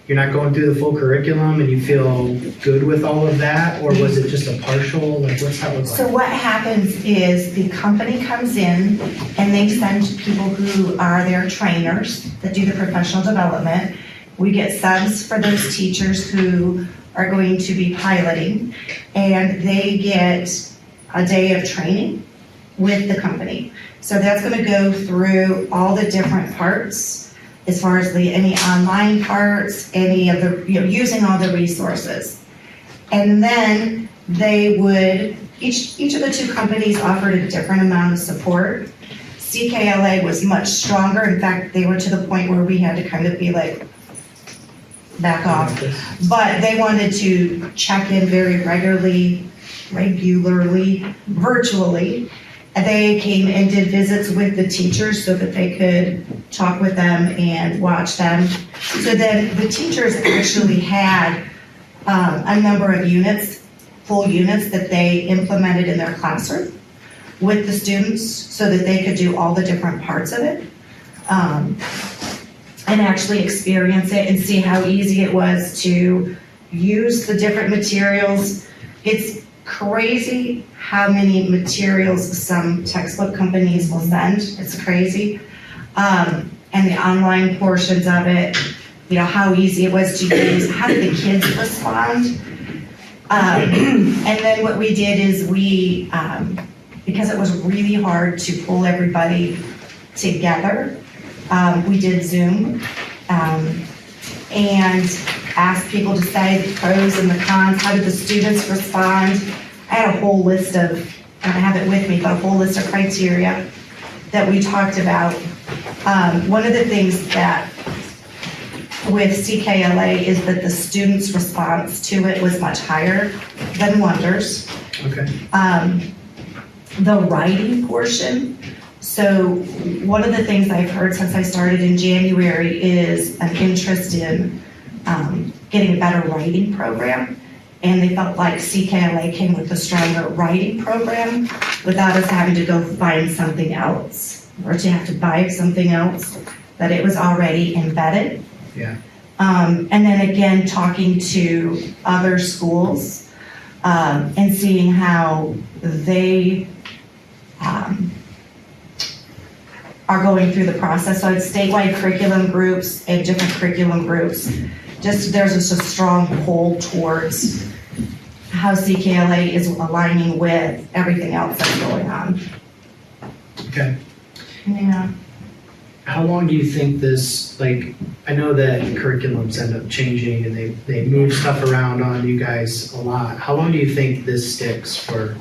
you're not going through the full curriculum and you feel good with all of that, or was it just a partial, what's that look like? So what happens is the company comes in and they send people who are their trainers that do the professional development. We get subs for those teachers who are going to be piloting, and they get a day of training with the company. So that's going to go through all the different parts as far as any online parts, any of the, using all the resources. And then they would, each of the 2 companies offered a different amount of support. CKLA was much stronger. In fact, they were to the point where we had to kind of be back off. But they wanted to check in very regularly, virtually. They came and did visits with the teachers so that they could talk with them and watch them. So then the teachers actually had a number of units, full units that they implemented in their classroom with the students so that they could do all the different parts of it and actually experience it and see how easy it was to use the different materials. It's crazy how many materials some textbook companies will send. It's crazy. And the online portions of it, how easy it was to use, how did the kids respond? And then what we did is we, because it was really hard to pull everybody together, we did Zoom and asked people to say the pros and the cons. How did the students respond? I had a whole list of, I don't have it with me, but a whole list of criteria that we talked about. One of the things that with CKLA is that the students' response to it was much higher than Wonders. Okay. The writing portion. So one of the things I've heard since I started in January is an interest in getting a better writing program. And they felt like CKLA came with a stronger writing program without us having to go find something else or to have to buy something else. that it was already embedded. Yeah. And then again, talking to other schools, and seeing how they, are going through the process. So it's statewide curriculum groups and different curriculum groups. There's just a strong pull towards how CKLA is aligning with everything else that's going on. Okay. Yeah. How long do you think this, like, I know that curriculums end up changing and they move stuff around on you guys a lot. How long do you think this sticks for?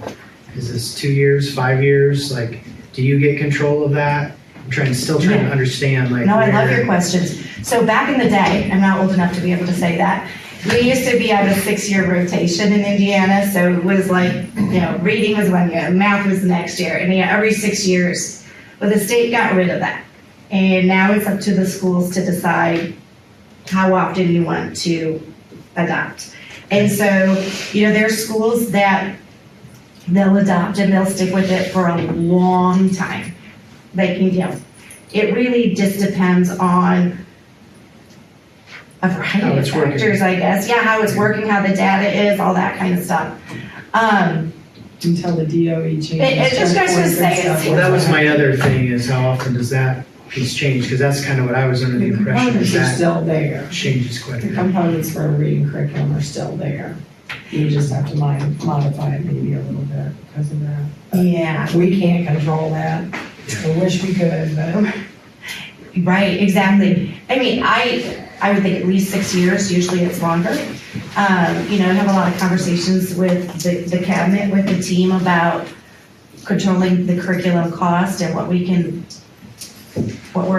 Is this 2 years, 5 years? Like, do you get control of that? I'm still trying to understand, like. No, I love where- your questions. So back in the day, I'm not old enough to be able to say that, we used to be on a 6-year rotation in Indiana, so it was like, reading was 1 year, math was the next year, and every 6 years. But the state got rid of that. And now it's up to the schools to decide how often you want to adopt. And so, there's schools that they'll adopt and they'll stick with it for a long time. They can, it really just depends on a How variety of it's working. factors, I guess. Yeah, how it's working, how the data is, all that kind of stuff. Until the DOE changes. It just starts to say it's- Well, that was my other thing, is how often does that piece change? Because that's kind of what I was under the The impression, is components are that still there. changes quite a The bit. components for a reading curriculum are still there. You just have to modify it maybe a little bit because of that. Yeah. We can't control that. I wish we could, but. Right, exactly. I mean, I would think at least 6 years, usually it's longer. I have a lot of conversations with the cabinet, with the team about controlling the curriculum cost and what we're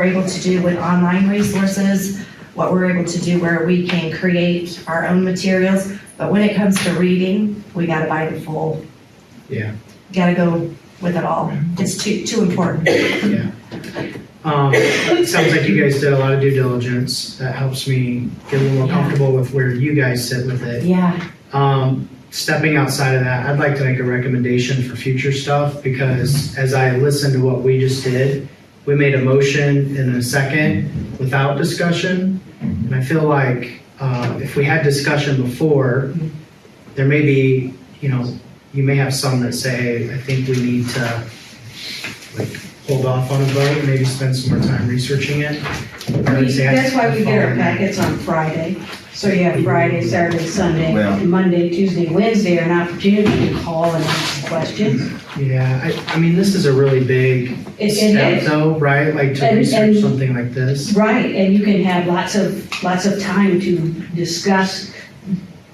able to do with online resources, what we're able to do where we can create our own materials. But when it comes to reading, we gotta buy the full. Yeah. Gotta go with it all. It's too important. Yeah. It sounds like you guys did a lot of due diligence. That helps me get a little more comfortable with where you guys sit with it. Yeah. Stepping outside of that, I'd like to make a recommendation for future stuff, because as I listened to what we just did, we made a motion in a second without discussion. And I feel like if we had discussion before, there may be, you may have some that say, I think we need to hold off on a vote, maybe spend some more time researching it. That's why we get our packets on Friday. So you have Friday, Saturday, Sunday, Well- Monday, Tuesday, Wednesday, an opportunity to call and ask questions. Yeah, I mean, this is a really big It step is. though, right? Like to And- research and- something like this. Right, and you can have lots of time to discuss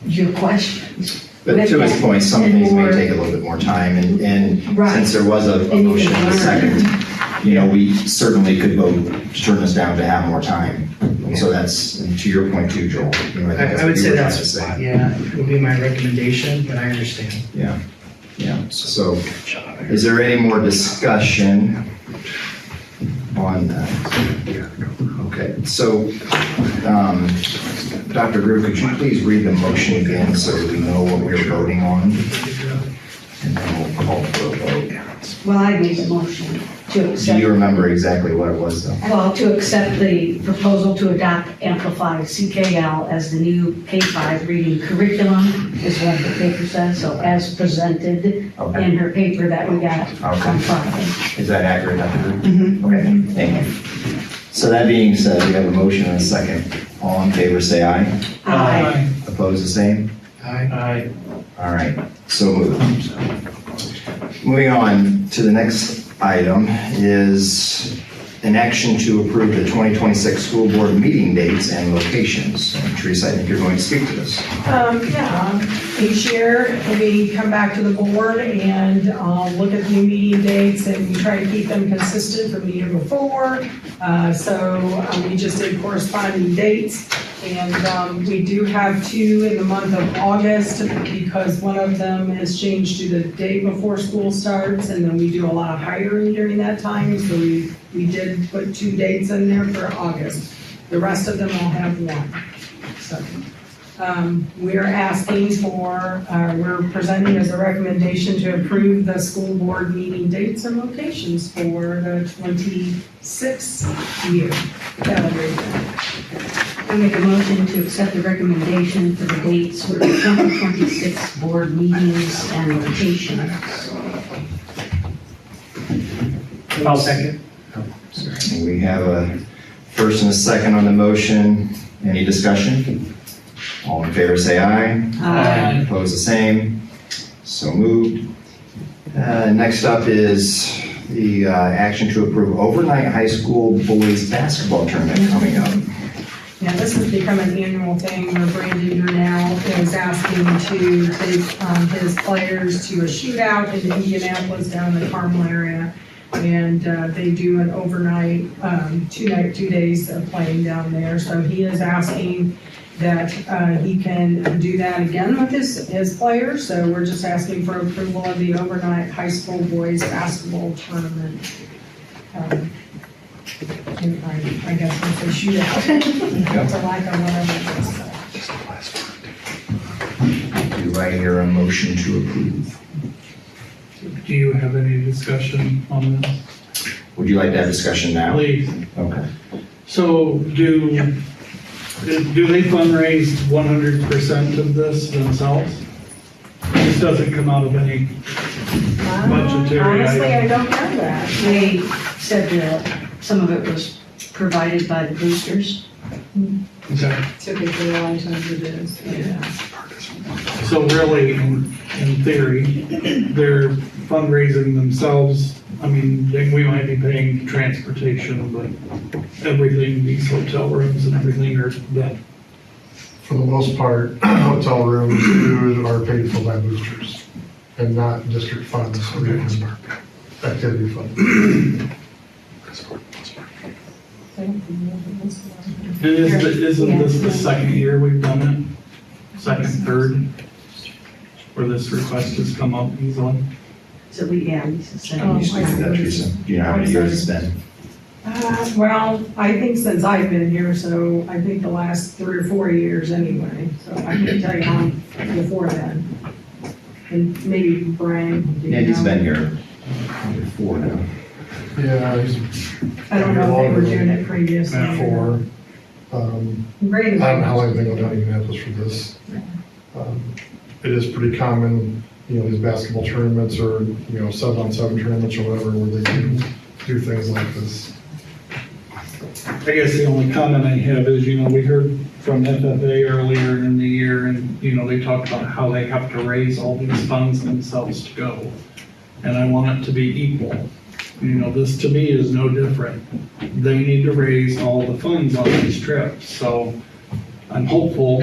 your questions. But to his point, some things may take a little bit more time, and Right. since there was a And you motion can in a learn. second, we certainly could vote to turn this down to have more time. So that's, and to your point too, Joel. I think that's I would what you say were trying that's, to say. yeah, would be my recommendation, but I understand. Yeah, so is there any more discussion on that? Okay, so, Dr. Greer, could you please read the motion again so that we know what we're voting on? And then we'll call for a vote. Well, I made a motion to Do accept. you remember exactly what it was though? Well, to accept the proposal to adopt Amplify CKL as the new K-5 reading curriculum is what the paper says, so as presented Okay. in her paper that we got on Okay. Friday. Is that accurate, Dr. Greer? Okay, thank you. So that being said, we have a motion and a second. All in favor, say aye. Aye. Opposed, the same? Aye. All right, so moved. Moving on to the next item is an action to approve the 2026 school board meeting dates and locations. And Teresa, I think you're going to speak to this. Each year, we come back to the board and look at new meeting dates, and we try to keep them consistent from the year before. So we just did corresponding dates, and we do have two in the month of August, because one of them has changed to the day before school starts, and then we do a lot of hiring during that time, so we did put 2 dates in there for August. The rest of them all have one. So, we're asking for, we're presenting as a recommendation to approve the school board meeting dates and locations for the 26th year calendar year. I make a motion to accept the recommendation for the dates for the 2026 board meetings and locations. I'll second. We have a first and a second on the motion. Any discussion? All in favor say aye. Aye. Opposed, the same. So moved. Next up is the action to approve overnight high school boys basketball tournament coming up. Yeah, this has become an annual thing where Brandon Grinnell is asking to take his players to a shootout in Indianapolis down in the Carmel area. And they do an overnight, 2 days of playing down there. So he is asking that he can do that again with his players. So we're just asking for approval of the overnight high school boys basketball tournament. And I guess it's a shootout, for lack of whatever it is. Do I hear a motion to approve? Do you have any discussion on this? Would you like to have discussion now? Please. Okay. So do they fundraise 100% of this themselves? This doesn't come out of any budgetary Honestly, I item. don't know that. They said that some of it was provided by the boosters. Okay. Typically, a lot of times it is. Yeah. So really, in theory, they're fundraising themselves. I mean, we might be paying transportation, but everything, these hotel rooms and everything are done. For the most part, hotel rooms, food are paid for by boosters and not district funds or activity funds. And isn't this the second year we've done it? Second, third? Where this request has come up easily? So Lisa said. Oh, You should do that, Teresa. Do you know how many years it's been? Well, I think since I've been here, so I think the last 3 or 4 years anyway. So I can tell you how long before then. And maybe Brian. do you Yeah, he's know? been here before now. Yeah, I don't know if they were doing it previously. for, Brandon. I don't know how long they've been down in Indianapolis for this. It is pretty common, these basketball tournaments or, 7-on-7 tournaments or whatever, where they do things like this. I guess the only comment I have is, we heard from FFA earlier in the year and, they talked about how they have to raise all these funds themselves to go. And I want it to be equal. This to me is no different. They need to raise all the funds on these trips. So I'm hopeful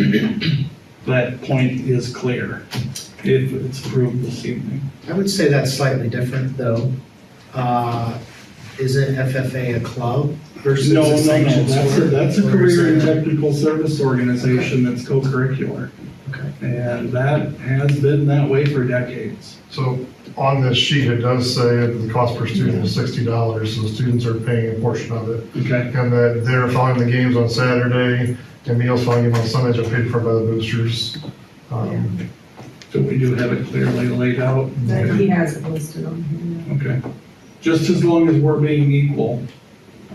that point is clear if it's approved this evening. I would say that's slightly different, though. Isn't FFA a club versus No, a sanctioned sport? that's a Or is career and it- technical service organization that's co-curricular. Okay. And that has been that way for decades. So on this sheet, it does say that the cost per student is $60, so students are paying a portion of it. Okay. And that they're following the games on Saturday, and meals following them on Sundays are paid for by the boosters. So we do have it clearly laid out. That he has it listed on here. Okay. Just as long as we're being equal.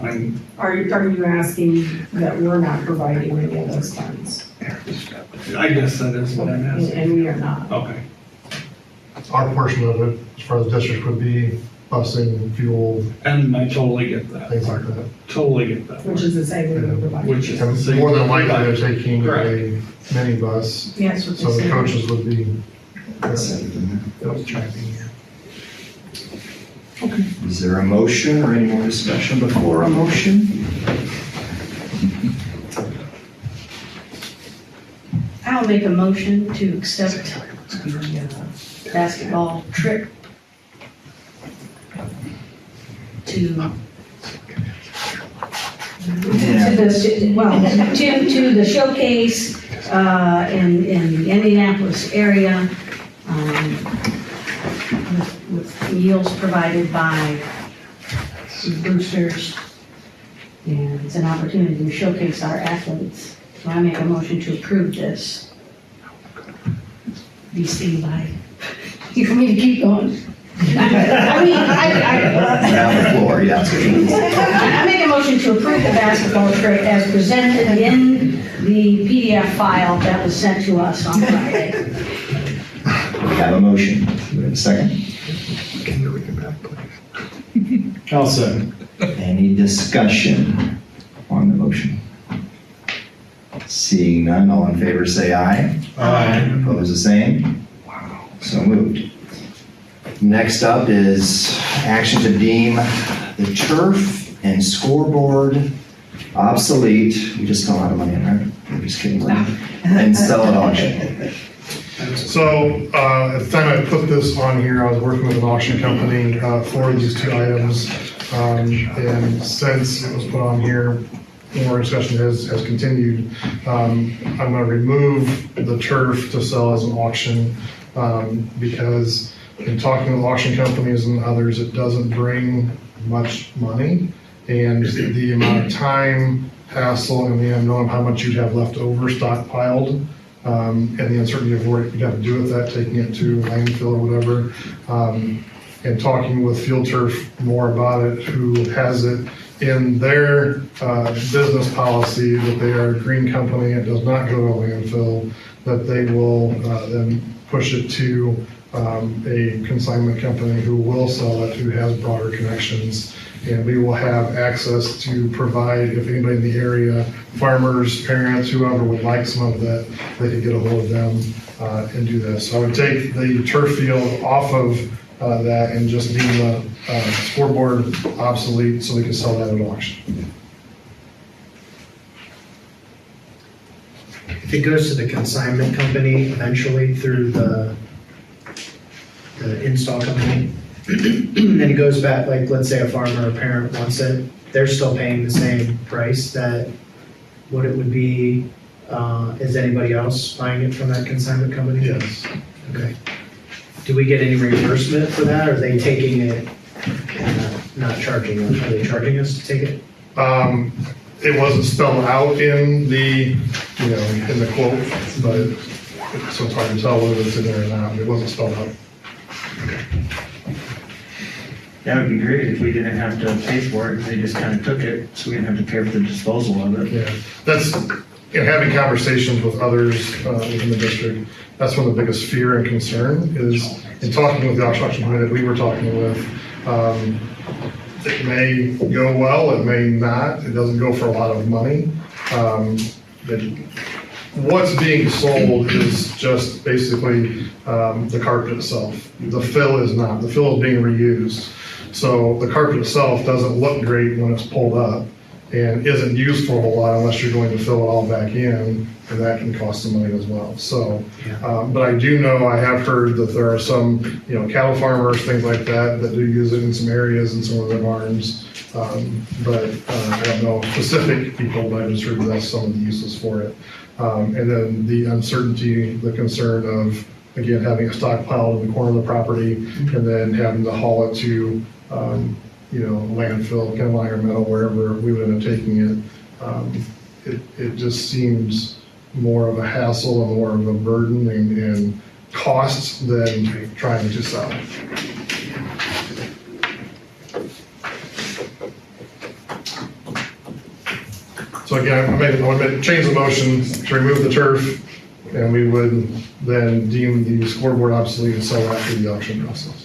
Are you asking that we're not providing any of those funds? I guess that is what I'm asking. And we are not. Okay. Our portion of it, as far as the district, would be busing, fuel, And I totally get that. things like that. Totally get that. Which is the same we would provide. Which is the And same. more than likely, they're taking Correct. a minibus, Yes, what so they the said. coaches would be. Is there a motion or any more discussion before a motion? I'll make a motion to accept the basketball trip to the showcase in the Indianapolis area, with meals provided by the boosters. And it's an opportunity to showcase our athletes. So I make a motion to approve this. be seen by. You want me to keep going? I mean, Down the floor, yeah. I make a motion to approve the basketball trip as presented in the PDF file that was sent to us on Friday. We have a motion. Do we have a second? Can you read it back, please? I'll second. Any discussion on the motion? Seeing none, all in favor say aye. Aye. Opposed, the same? So moved. Next up is action to deem the turf and scoreboard obsolete. We just fell out of money, right? I'm just kidding, right? And sell at auction. So, at the time I put this on here, I was working with an auction company, for these two items. And since it was put on here, more discussion has continued. I'm gonna remove the turf to sell as an auction, because in talking with auction companies and others, it doesn't bring much money. And the amount of time, hassle, and the unknown of how much you'd have left over stockpiled, and the uncertainty of what you'd have to do with that, taking it to landfill or whatever. And talking with Field Turf more about it, who has it in their business policy that they are a green company, it does not go to landfill, that they will then push it to a consignment company who will sell it, who has broader connections. And we will have access to provide, if anybody in the area, farmers, parents, whoever would like some of that, they could get a hold of them and do this. So I would take the turf field off of that and just deem the scoreboard obsolete so we can sell that at auction. If it goes to the consignment company eventually through the install company, and it goes back, like, let's say a farmer or a parent wants it, they're still paying the same price that what it would be, is anybody else buying it from that consignment company? Yes. Okay. Do we get any reimbursement for that, or are they taking it and not charging us? Are they charging us to take it? It wasn't spelled out in the, in the quote, but so it's hard to tell whether it's in there or not. It wasn't spelled out. That would be great if we didn't have to pay for it, they just kind of took it, so we didn't have to pay for the disposal of it. Yeah, that's, having conversations with others within the district, that's one of the biggest fear and concern is, in talking with the auction committee that we were talking with, it may go well, it may not, it doesn't go for a lot of money. But what's being sold is just basically the carpet itself. The fill is not, the fill is being reused. So the carpet itself doesn't look great when it's pulled up and isn't used for a whole lot unless you're going to fill it all back in, and that can cost some money as well. So, but I do know, I have heard that there are some, cattle farmers, things like that, that do use it in some areas in some of their barns. But I don't know specific people, but I just heard that's some of the uses for it. And then the uncertainty, the concern of, again, having a stockpile in the corner of the property and then having to haul it to, landfill, Kenneline or Meadow, wherever we would end up taking it. It just seems more of a hassle and more of a burden and cost than trying to sell. So again, I want to change the motion to remove the turf, and we would then deem the scoreboard obsolete and sell that through the auction process.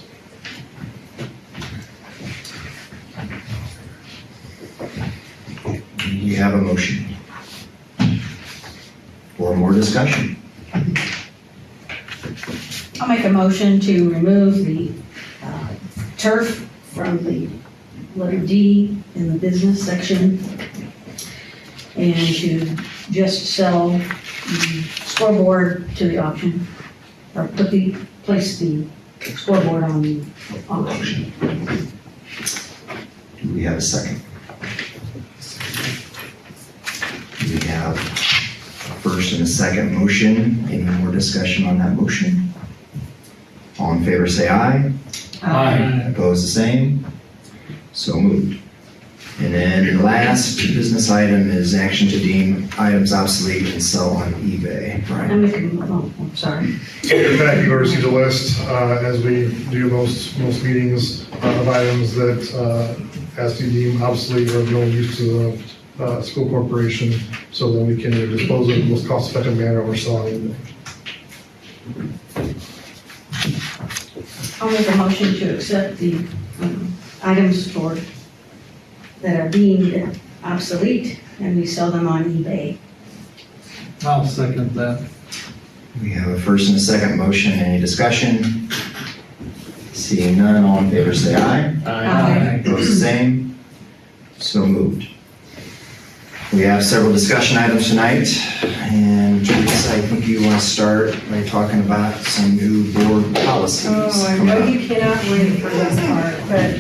We have a motion. For more discussion. I'll make a motion to remove the turf from the letter D in the business section and to just sell the scoreboard to the auction, or place the scoreboard on the auction. Do we have a second? We have a first and a second motion. Any more discussion on that motion? All in favor say aye. Aye. Opposed the same? So moved. And then last business item is action to deem items obsolete and sell on eBay. I Brian? make I'm sorry. In fact, you already see the list, as we do most meetings, of items that, as to deem obsolete or of no use to the, school corporation, so then we can either dispose of it in the most cost-effective manner or sell it. I'll make a motion to accept the items that are deemed obsolete and we sell them on eBay. I'll second that. We have a first and a second motion. Any discussion? Seeing none, all in favor say aye. Aye. Opposed, the same. So moved. We have several discussion items tonight, and Teresa, I think you want to start by talking about some new board policies. Oh, I know you cannot wait for this part, but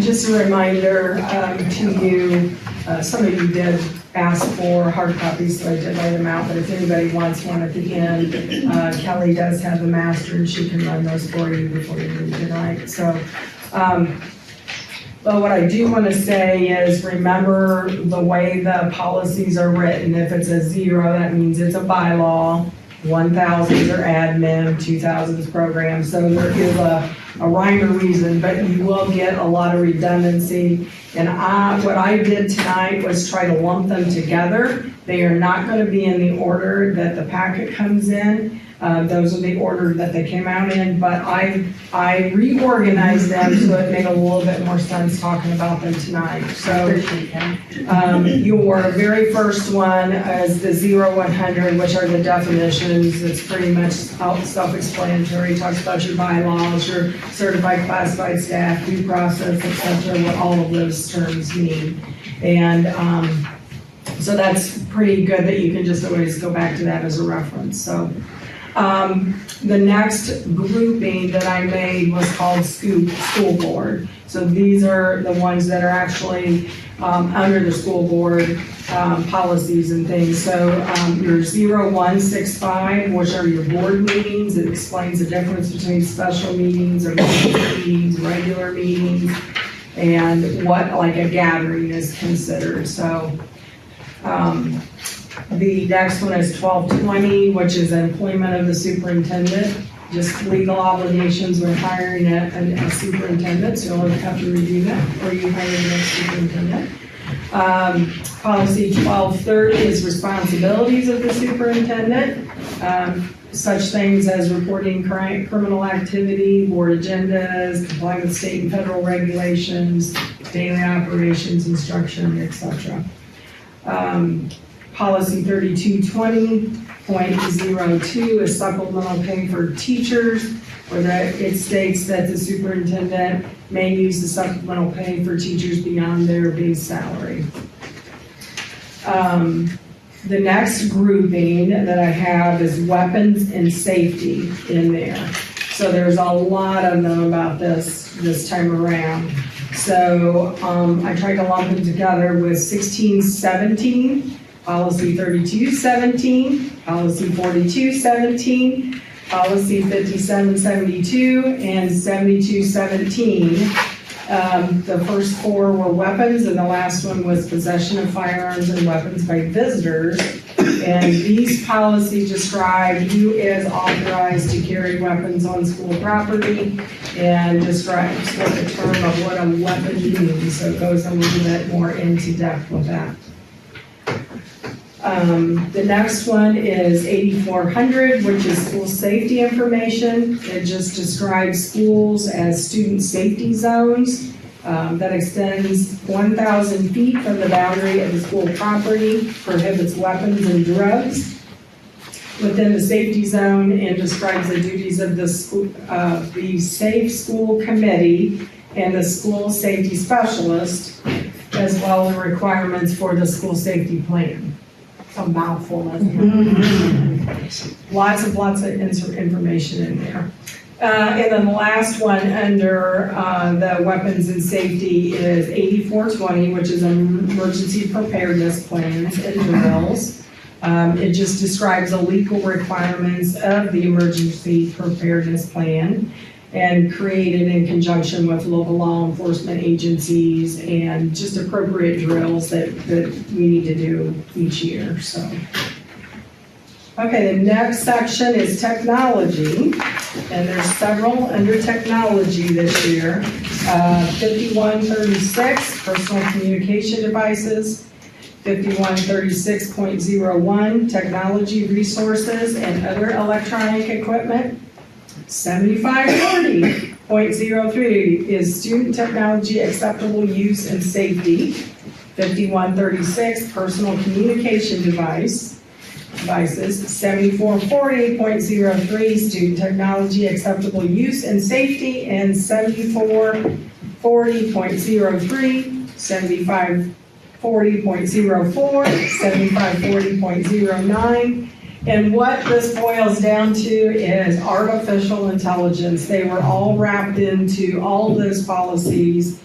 just a reminder to you, some of you did ask for hard copies, so I did lay them out, but if anybody wants one at the end, Kelly does have the master and she can run those for you before you leave tonight. So, but what I do want to say is remember the way the policies are written. If it's a 0, that means it's a bylaw. 1,000s are admin, 2,000s program. So there is a rhyme or reason, but you will get a lot of redundancy. And what I did tonight was try to lump them together. They are not going to be in the order that the packet comes in. Those are the order that they came out in, but I reorganized them so it made a little bit more sense talking about them tonight. So your very first one is the 0, 100, which are the definitions. It's pretty much self-explanatory. It talks about your bylaws, your certified classified staff, due process, et cetera, what all of those terms mean. And so that's pretty good that you can just always go back to that as a reference. So the next grouping that I made was called school board. So these are the ones that are actually under the school board policies and things. So your 0165, which are your board meetings. It explains the difference between special meetings, emergency meetings, regular meetings, and what like a gathering is considered. So the next one is 1220, which is employment of the superintendent, just legal obligations when hiring a superintendent, so you'll have to review that, or you hire the next superintendent. Policy 1230 is responsibilities of the superintendent, such things as reporting criminal activity, board agendas, complying with state and federal regulations, daily operations, instruction, etc. Policy 3220.02 is supplemental pay for teachers, where it states that the superintendent may use the supplemental pay for teachers beyond their base salary. The next grouping that I have is weapons and safety in there. So there's a lot of them about this time around. So I tried to lump them together with 1617, Policy 3217, Policy 4217, Policy 5772, and 7217. The first 4 were weapons, and the last one was possession of firearms and weapons by visitors. And these policies describe who is authorized to carry weapons on school property and describes what the term of what a weapon means. So it goes a little bit more into depth with that. The next one is 8400, which is school safety information. It just describes schools as student safety zones that extends 1,000 feet from the boundary of the school property, prohibits weapons and drugs within the safety zone, and describes the duties of the Safe School Committee and the school safety specialist, as well as the requirements for the school safety plan. A mouthful, lots of information in there. And then the last one under the weapons and safety is 8420, which is emergency preparedness plans and drills. It just describes the legal requirements of the emergency preparedness plan. and created in conjunction with local law enforcement agencies and just appropriate drills that we need to do each year, so. Okay, the next section is technology, and there's several under technology this year. 5136, personal communication devices. 5136.01, technology resources and other electronic equipment. 7540.03 is student technology acceptable use and safety. 5136, personal communication devices. 7440.03, student technology acceptable use and safety, and 7440.03, 7540.04, 7540.09. And what this boils down to is artificial intelligence. They were all wrapped into all of those policies.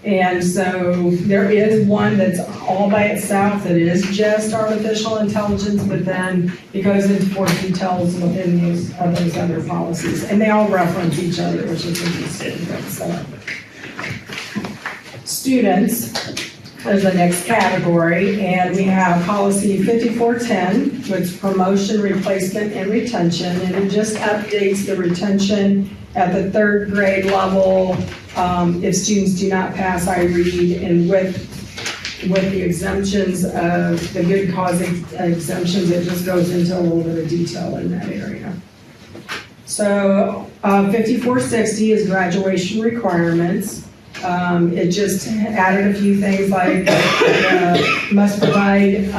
And so there is one that's all by itself that is just artificial intelligence, but then it goes into more details within those other policies. And they all reference each other, which is interesting. So, students is the next category, and we have policy 5410, which is promotion, replacement, and retention, and it just updates the retention at the third grade level if students do not pass IREAD, and with the exemptions of the good cause exemptions, it just goes into a little bit of detail in that area. So 5460 is graduation requirements. It just added a few things like must provide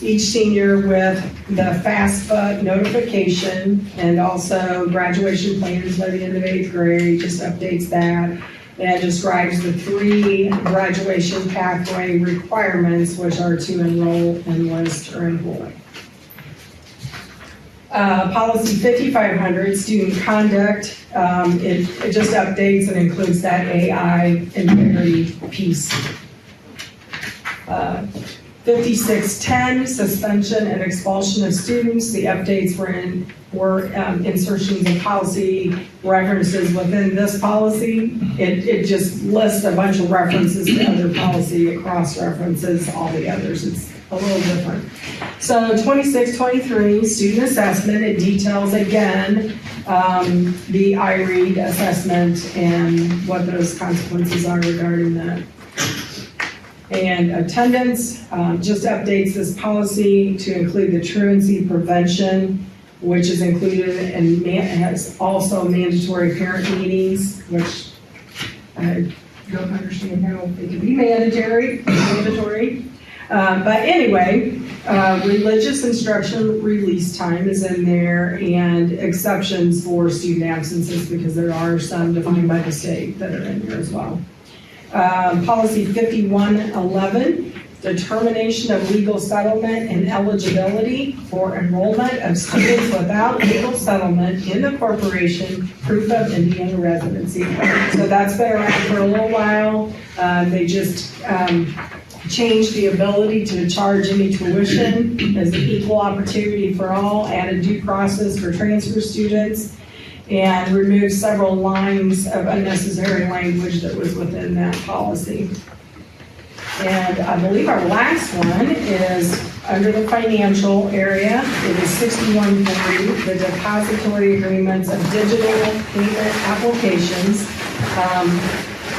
each senior with the FAFSA notification, and also graduation plans by the end of 8th grade, just updates that, and describes the 3 graduation pathway requirements, which are to enroll, enlist, or employ. Policy 5500, student conduct, it just updates and includes that AI integrity piece. 5610, suspension and expulsion of students. The updates were insertions of policy references within this policy. It just lists a bunch of references to other policy. It cross-references all the others. It's a little different. So 2623, student assessment. It details again the IREAD assessment and what those consequences are regarding that. And attendance just updates this policy to include the truancy prevention, which is included and has also mandatory parent meetings, which I don't understand how it can be mandatory. But anyway, religious instruction release time is in there, and exceptions for student absences, because there are some defined by the state that are in here as well. Policy 5111, determination of legal settlement and eligibility for enrollment of students without legal settlement in the corporation, proof of Indiana residency. So that's been around for a little while. They just changed the ability to charge any tuition as an equal opportunity for all, added due process for transfer students, and removed several lines of unnecessary language that was within that policy. And I believe our last one is under the financial area. It is 6140, the depository agreements of digital payment applications.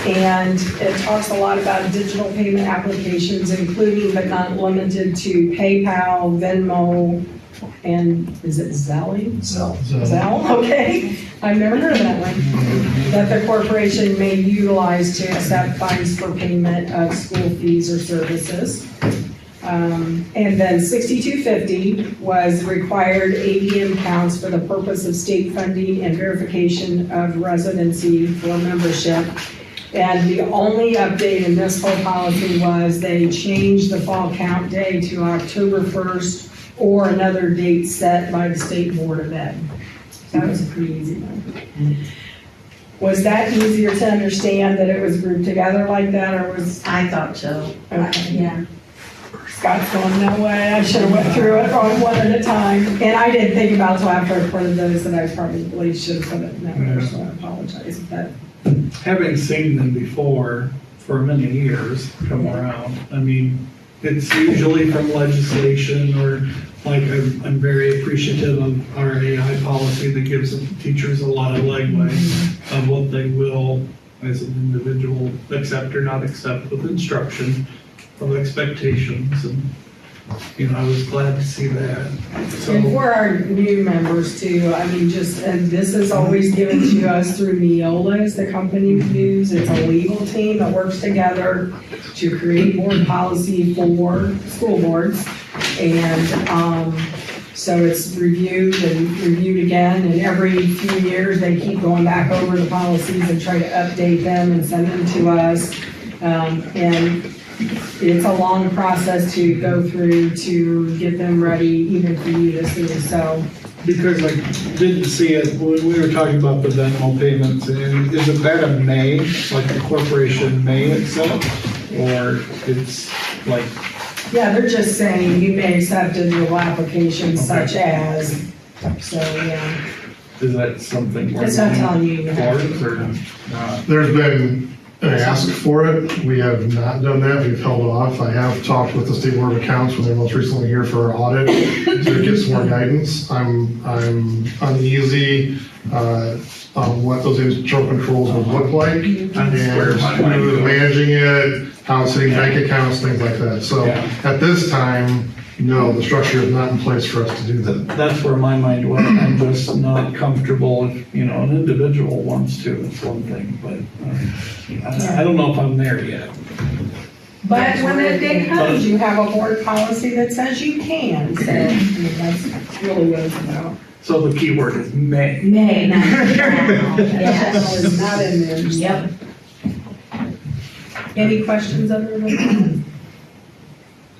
And it talks a lot about digital payment applications, including but not limited to PayPal, Venmo, and is it Zelle? Zelle, okay. I've never heard of that one. That the corporation may utilize to accept funds for payment of school fees or services. And then 6250 was required ABM counts for the purpose of state funding and verification of residency for membership. And the only update in this whole policy was they changed the fall count day to October 1st or another date set by the State Board of Ed. That was a pretty easy one. Was that easier to understand that it was grouped together like that, or was? I thought so. Okay. Yeah. Scott's going, no way, I should have went through it on one at a time. And I didn't think about till after I printed those that I probably should have put it in there, so I apologize. But Having seen them before for many years come around, I mean, it's usually from legislation or like I'm very appreciative of our AI policy that gives teachers a lot of leeway of what they will, as an individual, accept or not accept with instruction of expectations. And, you know, I was glad to see that. So, and for our new members too, I mean, and this is always given to us through Neola is the company we use. It's a legal team that works together to create board policy for school boards. And so it's reviewed and reviewed again, and every few years they keep going back over the policies and try to update them and send them to us. And it's a long process to go through to get them ready, even for you to see, so. because I didn't see it, when we were talking about the Venmo payments, and is it that a may, like the corporation may accept? Or it's like, Yeah, they're just saying you may accept individual applications such as, so, yeah. is that something? It's not telling you you have to. Or not? There's been an ask for it. We have not done that. We've held off. I have talked with the State Board of Accounts when they were most recently here for our audit to get some more guidance. I'm uneasy on what those internal controls would look like and who's managing it, how it's hitting bank accounts, things like that. So at this time, no, the structure is not in place for us to do that. That's where my mind went. I'm just not comfortable if, you know, an individual wants to, it's one thing, but I don't know if I'm there yet. But when that day comes, you have a board policy that says you can, so, I mean, that's really what it's about. So the key word is may. May, not Yes. It's not in there. Yep. Any questions other than that?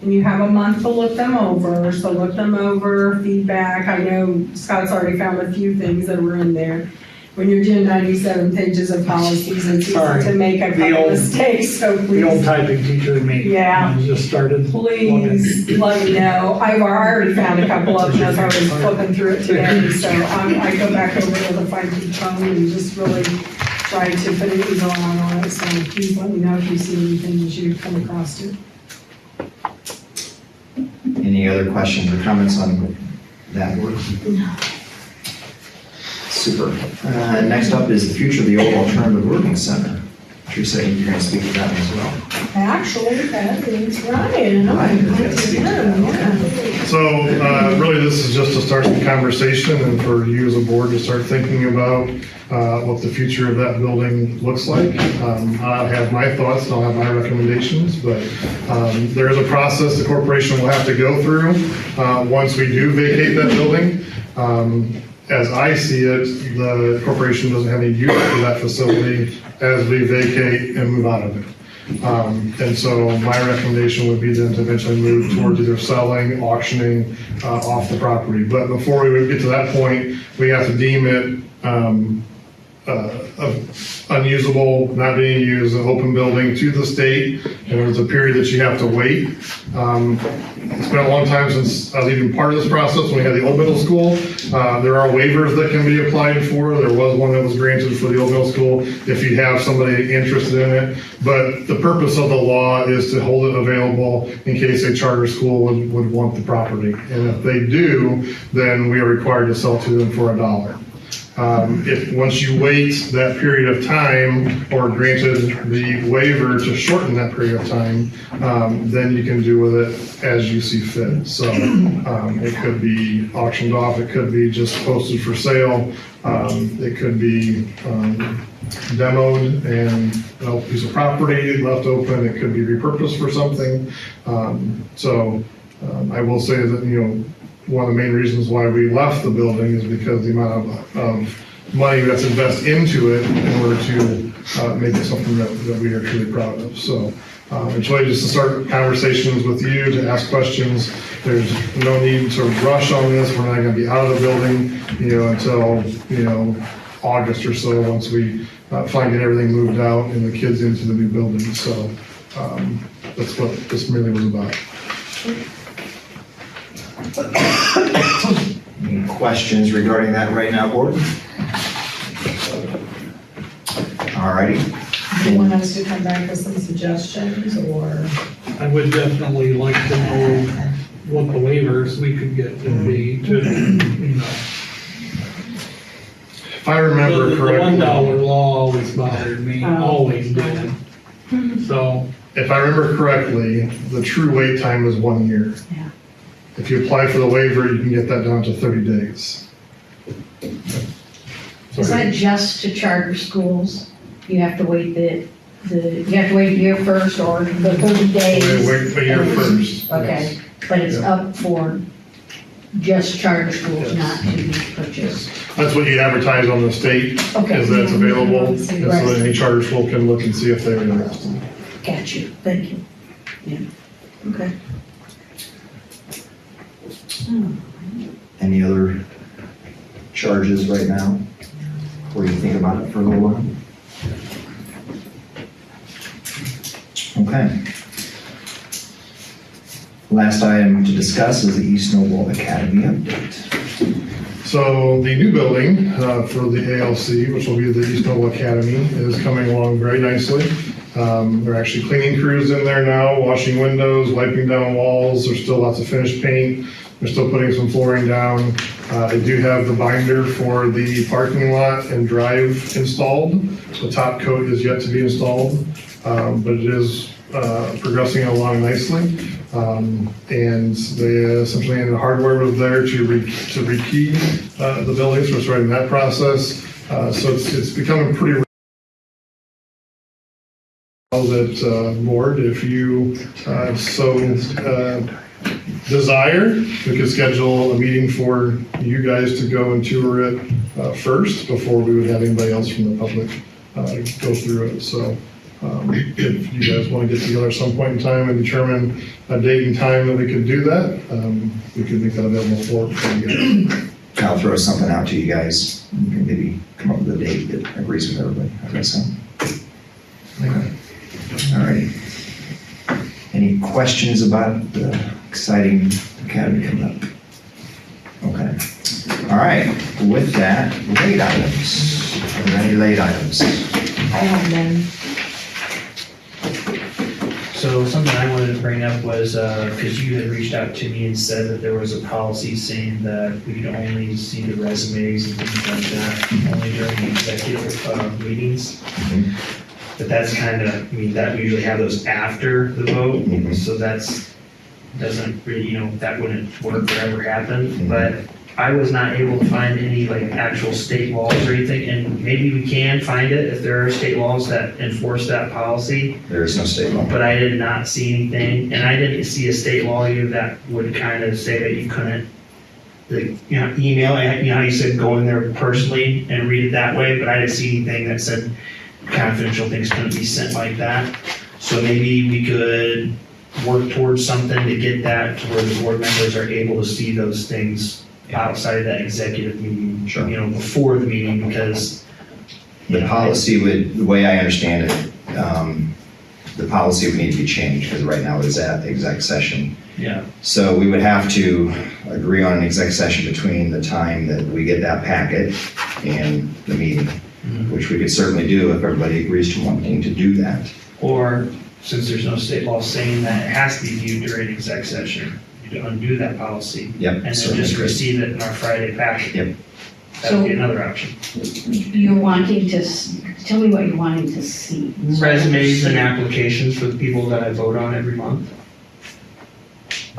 And you have a month to look them over, so look them over, feedback. I know Scott's already found a few things that were in there. When you're doing 97 pages of policies, it's easy Sorry. to make a couple mistakes, so The old please, typing teacher in me. Yeah. Just started. please let me know. I've already found a couple of them as I was flipping through it today, so I go back over to the fine-tooth comb and just really try to put an eagle on it, so please let me know if you see anything that you come across it. Any other questions or comments on that work? No. Super. Next up is the future of the old alternative working center. Teresa, you're going to speak to that one as well. Actually, that is Ryan. So really, this is just to start the conversation and for you as a board to start thinking about what the future of that building looks like. I have my thoughts and I'll have my recommendations, but there is a process the corporation will have to go through once we do vacate that building. As I see it, the corporation doesn't have any use for that facility as we vacate and move out of it. And so my recommendation would be then to eventually move towards either selling, auctioning off the property. But before we would get to that point, we have to deem it unusable, not being used, an open building to the state, and there's a period that you have to wait. It's been a long time since I was even part of this process when we had the old middle school. There are waivers that can be applied for. There was one that was granted for the old middle school if you have somebody interested in it. But the purpose of the law is to hold it available in case a charter school would want the property. And if they do, then we are required to sell to them for $1. If once you wait that period of time or granted the waiver to shorten that period of time, then you can do with it as you see fit. So it could be auctioned off, it could be just posted for sale, it could be demoed and a piece of property left open, it could be repurposed for something. I will say that, you know, one of the main reasons why we left the building is because the amount of money that's invested into it in order to make it something that we are truly proud of. So it's really just to start conversations with you, to ask questions. There's no need to rush on this. We're not going to be out of the building, you know, until, you know, August or so, once we get everything moved out and the kids into the new building. So that's what this really was about. Any questions regarding that right now, board? All righty. Do you want us to come back with some suggestions, or? I would definitely like to know what the waivers we could get would be to, you know. If I remember The correctly. $1 law always bothered me, Oh. always did. So, If I remember correctly, the true wait time is 1 year. Yeah. If you apply for the waiver, you can get that down to 30 days. Is that just to charter schools? You have to wait you have to wait a year first or the 30 days? Wait a year first. Okay, but it's up for just charter schools, not to be purchased. That's what you advertise on the state, Okay. is that it's available, and so Right. that any charter school can look and see if they're interested. Got you, thank you. Yeah, okay. Any other charges right now? What do you think about it for a little while? Okay. Last item to discuss is the East Noble Academy update. So the new building for the ALC, which will be the East Noble Academy, is coming along very nicely. They're actually cleaning crews in there now, washing windows, wiping down walls. There's still lots of finished paint. They're still putting some flooring down. I do have the binder for the parking lot and drive installed. The top coat is yet to be installed, but it is progressing along nicely. And they essentially, the hardware was there to rekey the building, so we're starting that process. So it's becoming pretty well that board, if you so desire, we could schedule a meeting for you guys to go and tour it first before we would have anybody else from the public go through it. So if you guys want to get together at some point in time and determine a date and time that we could do that, we could make that available for you guys. I'll throw something out to you guys. You can maybe come up with a date that agrees with everybody. How's that sound? Okay. All righty. Any questions about the exciting academy coming up? Okay. All right. With that, late items. Are there any late items? I have none. So something I wanted to bring up was, because you had reached out to me and said that there was a policy saying that we could only see the resumes and things like that, only during the executive meetings. But that's kind of, I mean, that we usually have those after the vote, so doesn't really, that wouldn't work or ever happen. But I was not able to find any like actual state laws or anything, and maybe we can find it if there are state laws that enforce that policy. There is no state law. But I did not see anything, and I didn't see a state law either that would kind of say that you couldn't, email, how you said go in there personally and read it that way, but I didn't see anything that said confidential things couldn't be sent like that. So maybe we could work towards something to get that to where the board members are able to see those things outside of that executive meeting, Sure. Before the meeting, because The policy would, the way I understand it, the policy would need to be changed because right now it is at the exec session. yeah. So we would have to agree on an exec session between the time that we get that packet and the meeting, which we could certainly do if everybody agrees to wanting to do that. Or since there's no state law saying that it has to be viewed during exec session, you undo that policy. Yep. And then certainly just could. receive it in our Friday packet. Yep. That would be another option. You're wanting to, tell me what you're wanting to see. Resumes and applications for the people that I vote on every month.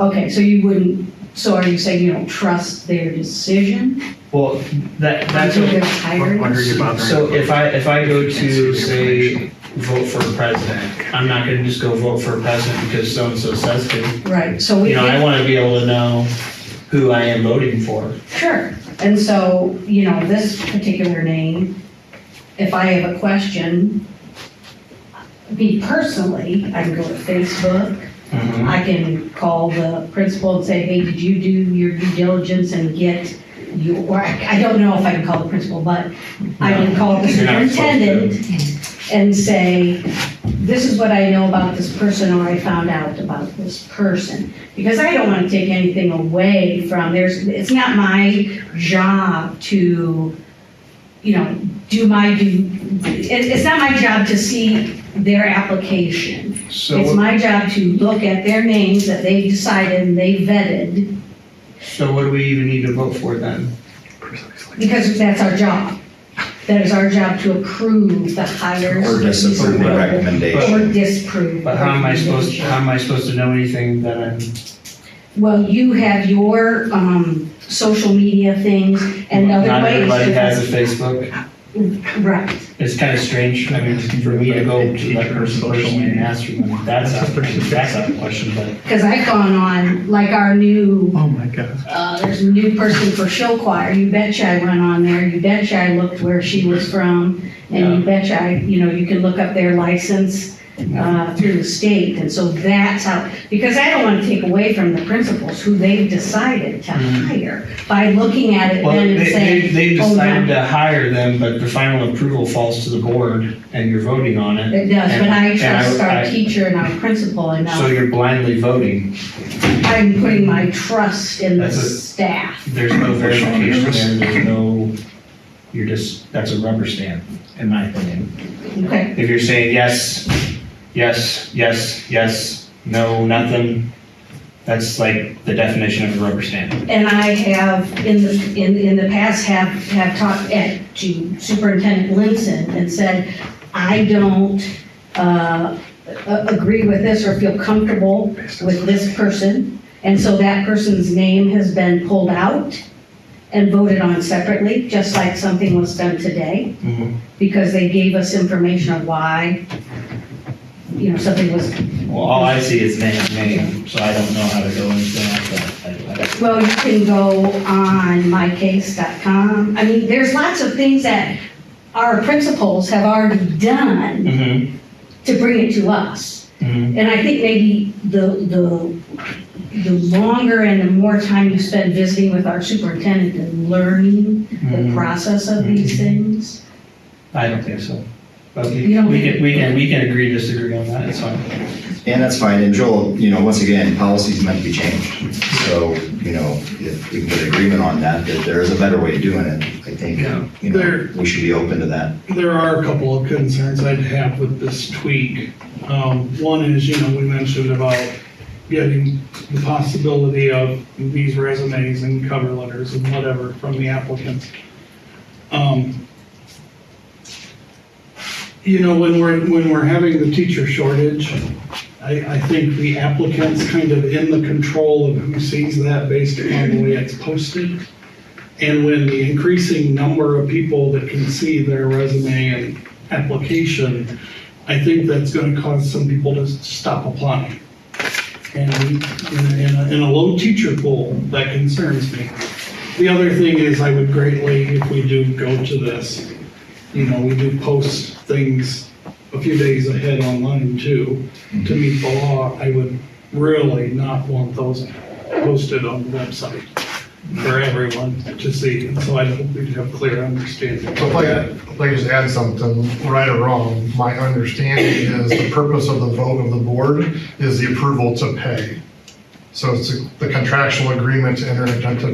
Okay, so you wouldn't, so are you saying you don't trust their decision? Well, that's Until they're hired? So if I go to, say, vote for a president, I'm not gonna just go vote for a president because so-and-so says to. Right, so we. I wanna be able to know who I am voting for. Sure, and so, this particular name, if I have a question, me personally, I can go to Facebook, I can call the principal and say, hey, did you do your due diligence and get you, or I don't know if I can call the principal, but I can call the You're not supposed to. superintendent and say, this is what I know about this person, or I found out about this person. Because I don't want to take anything away from, it's not my job to, it's not my job to see their application. It's my job to look at their names that they decided and they vetted, So what do we even need to vote for then? because that's our job. That is our job to approve the hires. Or disapprove the recommendation. Or disprove. But how am I supposed to know anything that I'm, Well, you have your, social media things and other not ways. everybody has a Facebook? Right. It's kind of strange, I mean, for me to go to that person personally and ask for them, that's a question, but. Because I've gone on, like our new, Oh, my God. there's a new person for show choir. You betcha I went on there. You betcha I looked where she was from. And you betcha you can look up their license through the state. And so that's how, because I don't want to take away from the principals who they've decided to hire by looking at it Well, then and saying, they oh, decided no. to hire them, but the final approval falls to the board and you're voting on it. It does, but I And trust our I- teacher and our principal So enough. you're blindly voting. I'm putting my trust in the That's a- staff. There's no verification there, there's no, that's a rubber stamp, in my opinion. Okay. If you're saying yes, yes, yes, yes, no, nothing, that's like the definition of a rubber stamp. And I have, in the past, have talked to Superintendent Linson and said, I don't agree with this or feel comfortable with this person. And so that person's name has been pulled out and voted on separately, just like something was done today, because they gave us information of why, something was. Well, all I see is name, so I don't know how to go into that. Well, you can go on mycase.com. I mean, there's lots of things that our principals have already done to bring it to us. And I think maybe the longer and the more time you spend visiting with our superintendent and learning the process of these things. I don't think so. But we You don't can agree, disagree on that, it's fine. And that's fine, and Joel, once again, policy's meant to be changed. So, if we can get agreement on that there is a better way of doing it, I think, we should be open to that. There are a couple of concerns I'd have with this tweak. One is, we mentioned about getting the possibility of these resumes and cover letters and whatever from the applicants. When we're having the teacher shortage, I think the applicant's kind of in the control of who sees that based upon the way it's posted. And when the increasing number of people that can see their resume and application, I think that's going to cause some people to stop applying. And in a low teacher pool, that concerns me. The other thing is I would greatly, if we do go to this, we do post things a few days ahead online too, to meet the law. I would really not want those posted on the website for everyone to see. And so I hope we have clear understanding. So if I just add something, right or wrong, my understanding is the purpose of the vote of the board is the approval to pay. So it's the contractual agreement to enter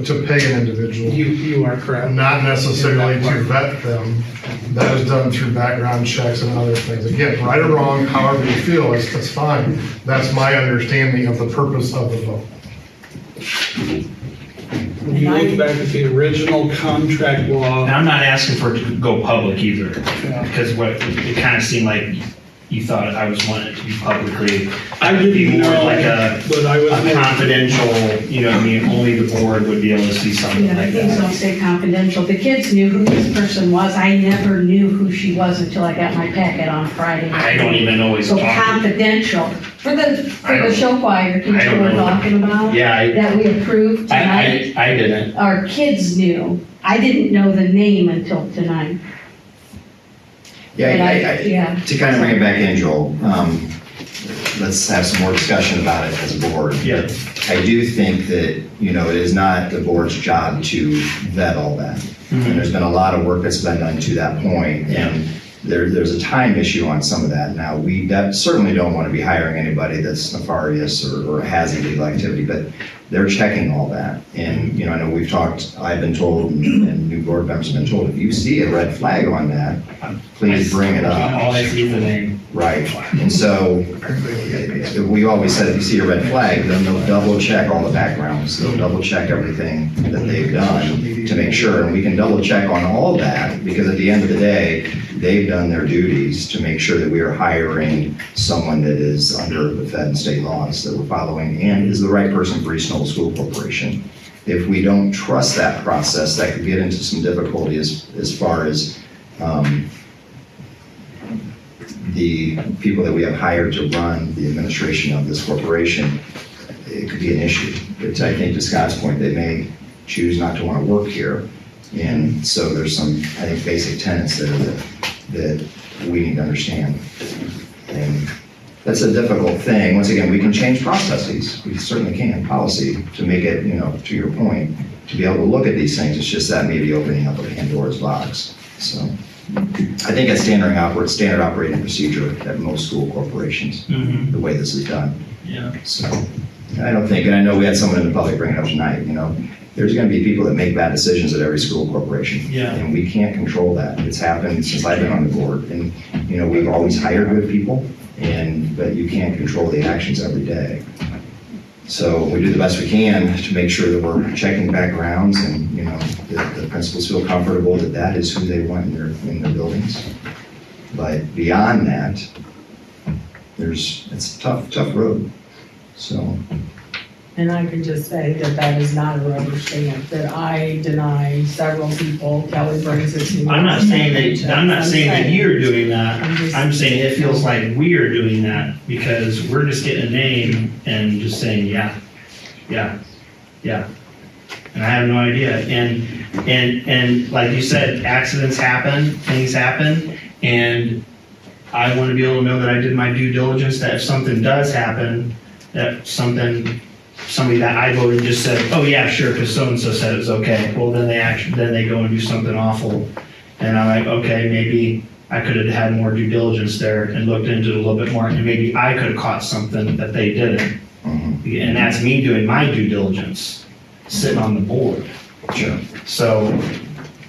to pay an individual. You are correct. Not necessarily to vet them. That is done through background checks and other things. Again, right or wrong, however you feel, that's fine. That's my understanding of the purpose of the vote. When you look back at the original contract law. And I'm not asking for it to go public either, because it kind of seemed like you thought I was wanting it to be publicly. I didn't Be more know, like a but I was confidential, only the board would be able to see something like Things that. don't stay confidential. The kids knew who this person was. I never knew who she was until I got my packet on Friday. I don't even know he's So talking. confidential. For the show choir I teacher don't we're know. talking about. Yeah, That we approved tonight. I didn't. Our kids knew. I didn't know the name until tonight. Yeah, to kind of bring it back in, Joel, let's have some more discussion about it as a board. Yeah. I do think that, it is not the board's job to vet all that. And there's been a lot of work that's been done to that point. And there's a time issue on some of that. Now, we certainly don't want to be hiring anybody that's nefarious or has illegal activity, but they're checking all that. And, I know I've been told, and new board members have been told, if you see a red flag on that, please bring it up. All I see is the name. Right. And so we always said, if you see a red flag, then they'll double check all the backgrounds. They'll double check everything that they've done to make sure. And we can double check on all that because at the end of the day, they've done their duties to make sure that we are hiring someone that is under the Fed and state laws that we're following and is the right person for East Noble School Corporation. If we don't trust that process, that could get into some difficulty as far as the people that we have hired to run the administration of this corporation. It could be an issue. But I think to Scott's point, they may choose not to want to work here. And so there's some, I think, basic tenets that we need to understand. And that's a difficult thing. Once again, we can change processes. We certainly can, policy, to make it, to your point, to be able to look at these things. It's just that maybe opening up a Pandora's box. So I think it's standard operating procedure at most school corporations, the way this is done. Yeah. So I don't think, and I know we had someone in the public bring it up tonight, there's going to be people that make bad decisions at every school corporation. Yeah. And we can't control that. It's happened since I've been on the board. And, we've always hired good people, but you can't control the actions every day. So we do the best we can to make sure that we're checking backgrounds and, that the principals feel comfortable that that is who they want in their buildings. But beyond that, it's a tough road. So. And I can just say that is not a rubber stamp, that I deny several people. Kelly brings it to me. I'm not saying that you're doing that. I'm saying it feels like we are doing that because we're just getting a name and just saying, yeah. And I have no idea. And like you said, accidents happen, things happen, and I want to be able to know that I did my due diligence, that if something does happen, that somebody that I voted just said, oh yeah, sure, because so-and-so said it was okay. Well, then they go and do something awful. And I'm like, okay, maybe I could have had more due diligence there and looked into it a little bit more, and maybe I could have caught something that they didn't. And that's me doing my due diligence, sitting on the board. Sure. So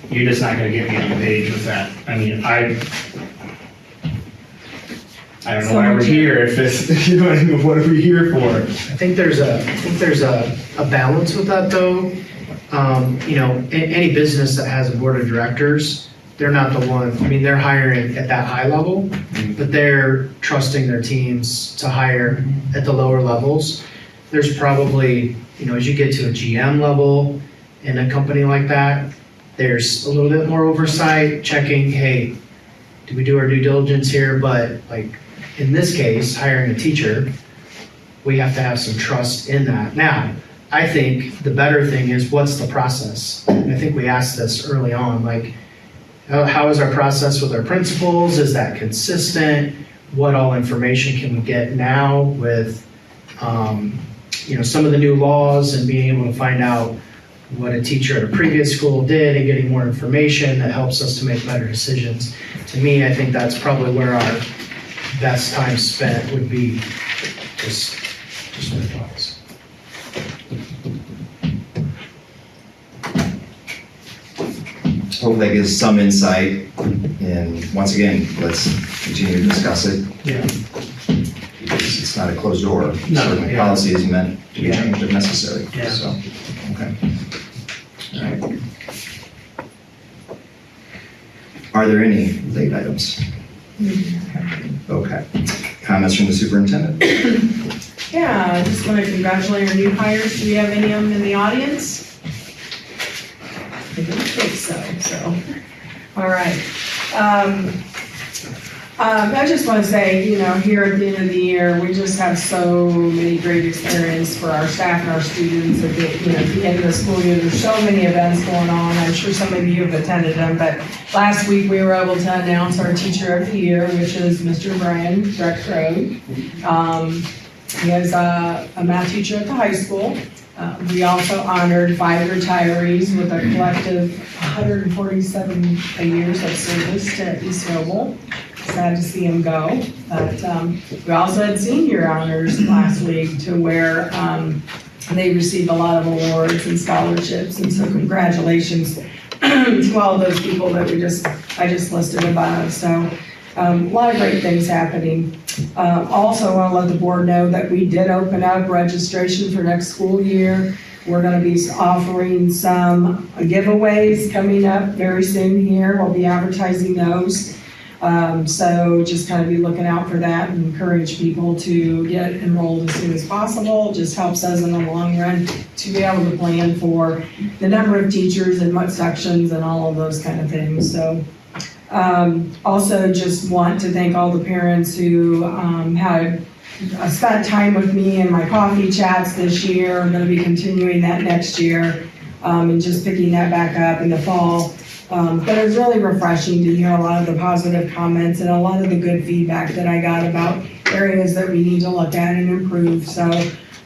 you're just not gonna get me on the page with that. I mean, I don't know why we're here if it's, what are we here for? I think there's a balance with that though. Any business that has a board of directors, they're not the one, they're hiring at that high level, but they're trusting their teams to hire at the lower levels. There's probably, as you get to a GM level in a company like that, there's a little bit more oversight, checking, hey, did we do our due diligence here? But like, in this case, hiring a teacher, we have to have some trust in that. Now, I think the better thing is what's the process? And I think we asked this early on, like, how is our process with our principals? Is that consistent? What all information can we get now with, some of the new laws and being able to find out what a teacher at a previous school did and getting more information that helps us to make better decisions. To me, I think that's probably where our best time spent would be. Just my thoughts. Hope that gives some insight, and once again, let's continue to discuss it. Yeah. Because it's not a closed door. No, Certainly, yeah. policy is meant to be Yeah. changed if necessary. Yeah. So, okay. All right. Are there any late items? Okay. Comments from the superintendent? Yeah, I just want to congratulate our new hires. Do we have any of them in the audience? I don't think so. All right. I just want to say, here at the end of the year, we just have so many great experience for our staff and our students at the end of the school year. There's so many events going on. I'm sure some of you have attended them, but last week we were able to announce our Teacher of the Year, which is Mr. Brian Dreckrow. He is a math teacher at the high school. We also honored 5 retirees with a collective 147 years of service to East Noble. Sad to see him go, but we also had senior honors last week to where they received a lot of awards and scholarships, and so congratulations to all of those people that I just listed above. So a lot of great things happening. Also, I want to let the board know that we did open up registration for next school year. We're going to be offering some giveaways coming up very soon here. We'll be advertising those. So just kind of be looking out for that and encourage people to get enrolled as soon as possible. It just helps us in the long run to be able to plan for the number of teachers and what sections and all of those kind of things. So also just want to thank all the parents who had spent time with me in my coffee chats this year. I'm going to be continuing that next year and just picking that back up in the fall. But it was really refreshing to hear a lot of the positive comments and a lot of the good feedback that I got about areas that we need to look at and improve. So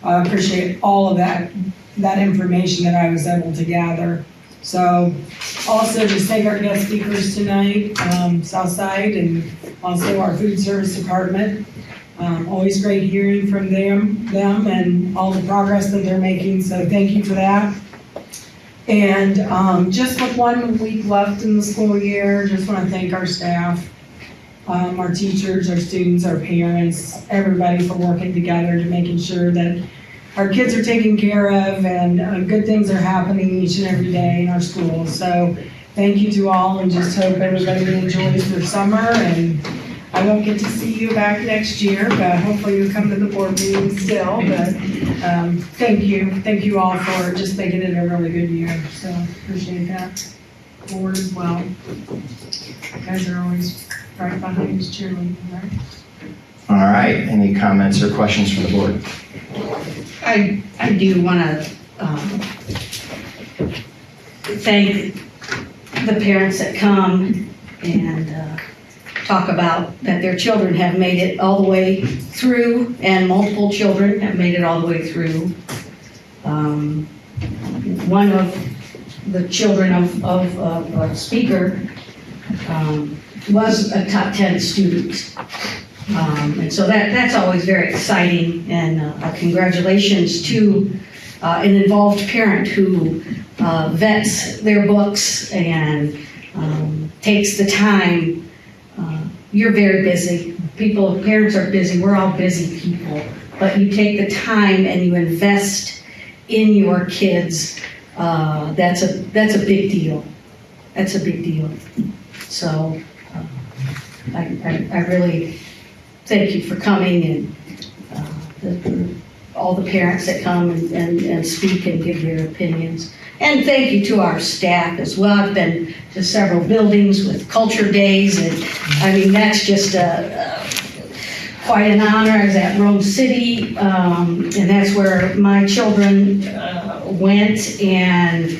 I appreciate all of that information that I was able to gather. So also just thank our guest speakers tonight, Southside, and also our food service department. Always great hearing from them and all the progress that they're making. So thank you for that. And just with 1 week left in the school year, just want to thank our staff, our teachers, our students, our parents, everybody for working together to making sure that our kids are taken care of and good things are happening each and every day in our schools. So thank you to all, and just hope everybody enjoys their summer. And I won't get to see you back next year, but hopefully you'll come to the board meeting still. But thank you all for just making it a really good year. So appreciate that. Board as well. You guys are always right behind us cheerleading, right? All right, any comments or questions from the board? I do want to thank the parents that come and talk about that their children have made it all the way through, and multiple children have made it all the way through. One of the children of a speaker was a top 10 student. And so that's always very exciting, and congratulations to an involved parent who vets their books and takes the time. You're very busy. Parents are busy. We're all busy people. But you take the time and you invest in your kids. That's a big deal. That's a big deal. So I really thank you for coming, and all the parents that come and speak and give their opinions. And thank you to our staff as well. I've been to several buildings with culture days, and I mean, that's just quite an honor. I was at Rome City, and that's where my children went, and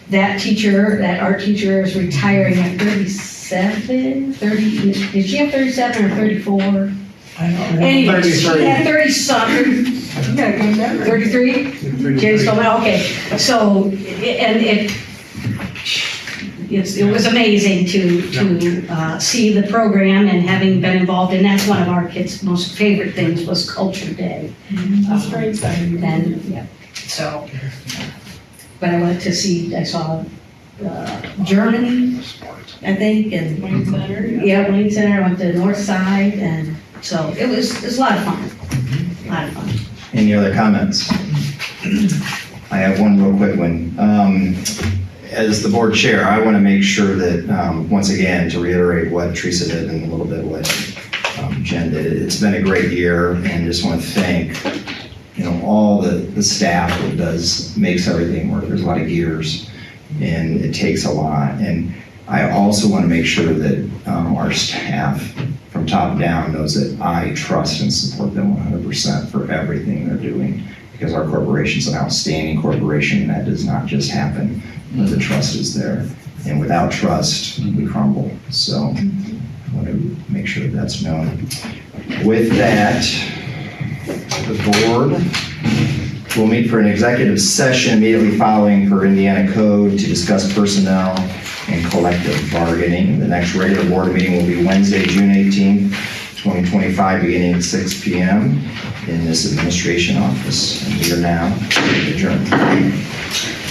that art teacher is retiring at 37, 30, did she have 37 or 34? I don't know. Anyway, she had 30-something. 33? James Coleman, okay. So, and it was amazing to see the program, and having been involved, and that's one of our kids' most favorite things was Culture Day. That's very exciting. And, yeah, so, but I saw Germany, I think, and Wayne Center. yeah, Wayne Center. I went to North Side, and so it was a lot of fun. A lot of fun. Any other comments? I have one real quick one. As the board chair, I want to make sure that, once again, to reiterate what Teresa did and a little bit what Jen did, it's been a great year, and just want to thank, all the staff that makes everything work. There's a lot of gears, and it takes a lot. And I also want to make sure that our staff from top down knows that I trust and support them 100% for everything they're doing, because our corporation's an outstanding corporation, and that does not just happen. The trust is there, and without trust, we crumble. So I want to make sure that's known. With that, The board will meet for an executive session immediately following per Indiana code to discuss personnel and collective bargaining. The next regular board meeting will be Wednesday, June 18th, 2025, beginning at 6 p.m. in this administration office. And we are now adjourned.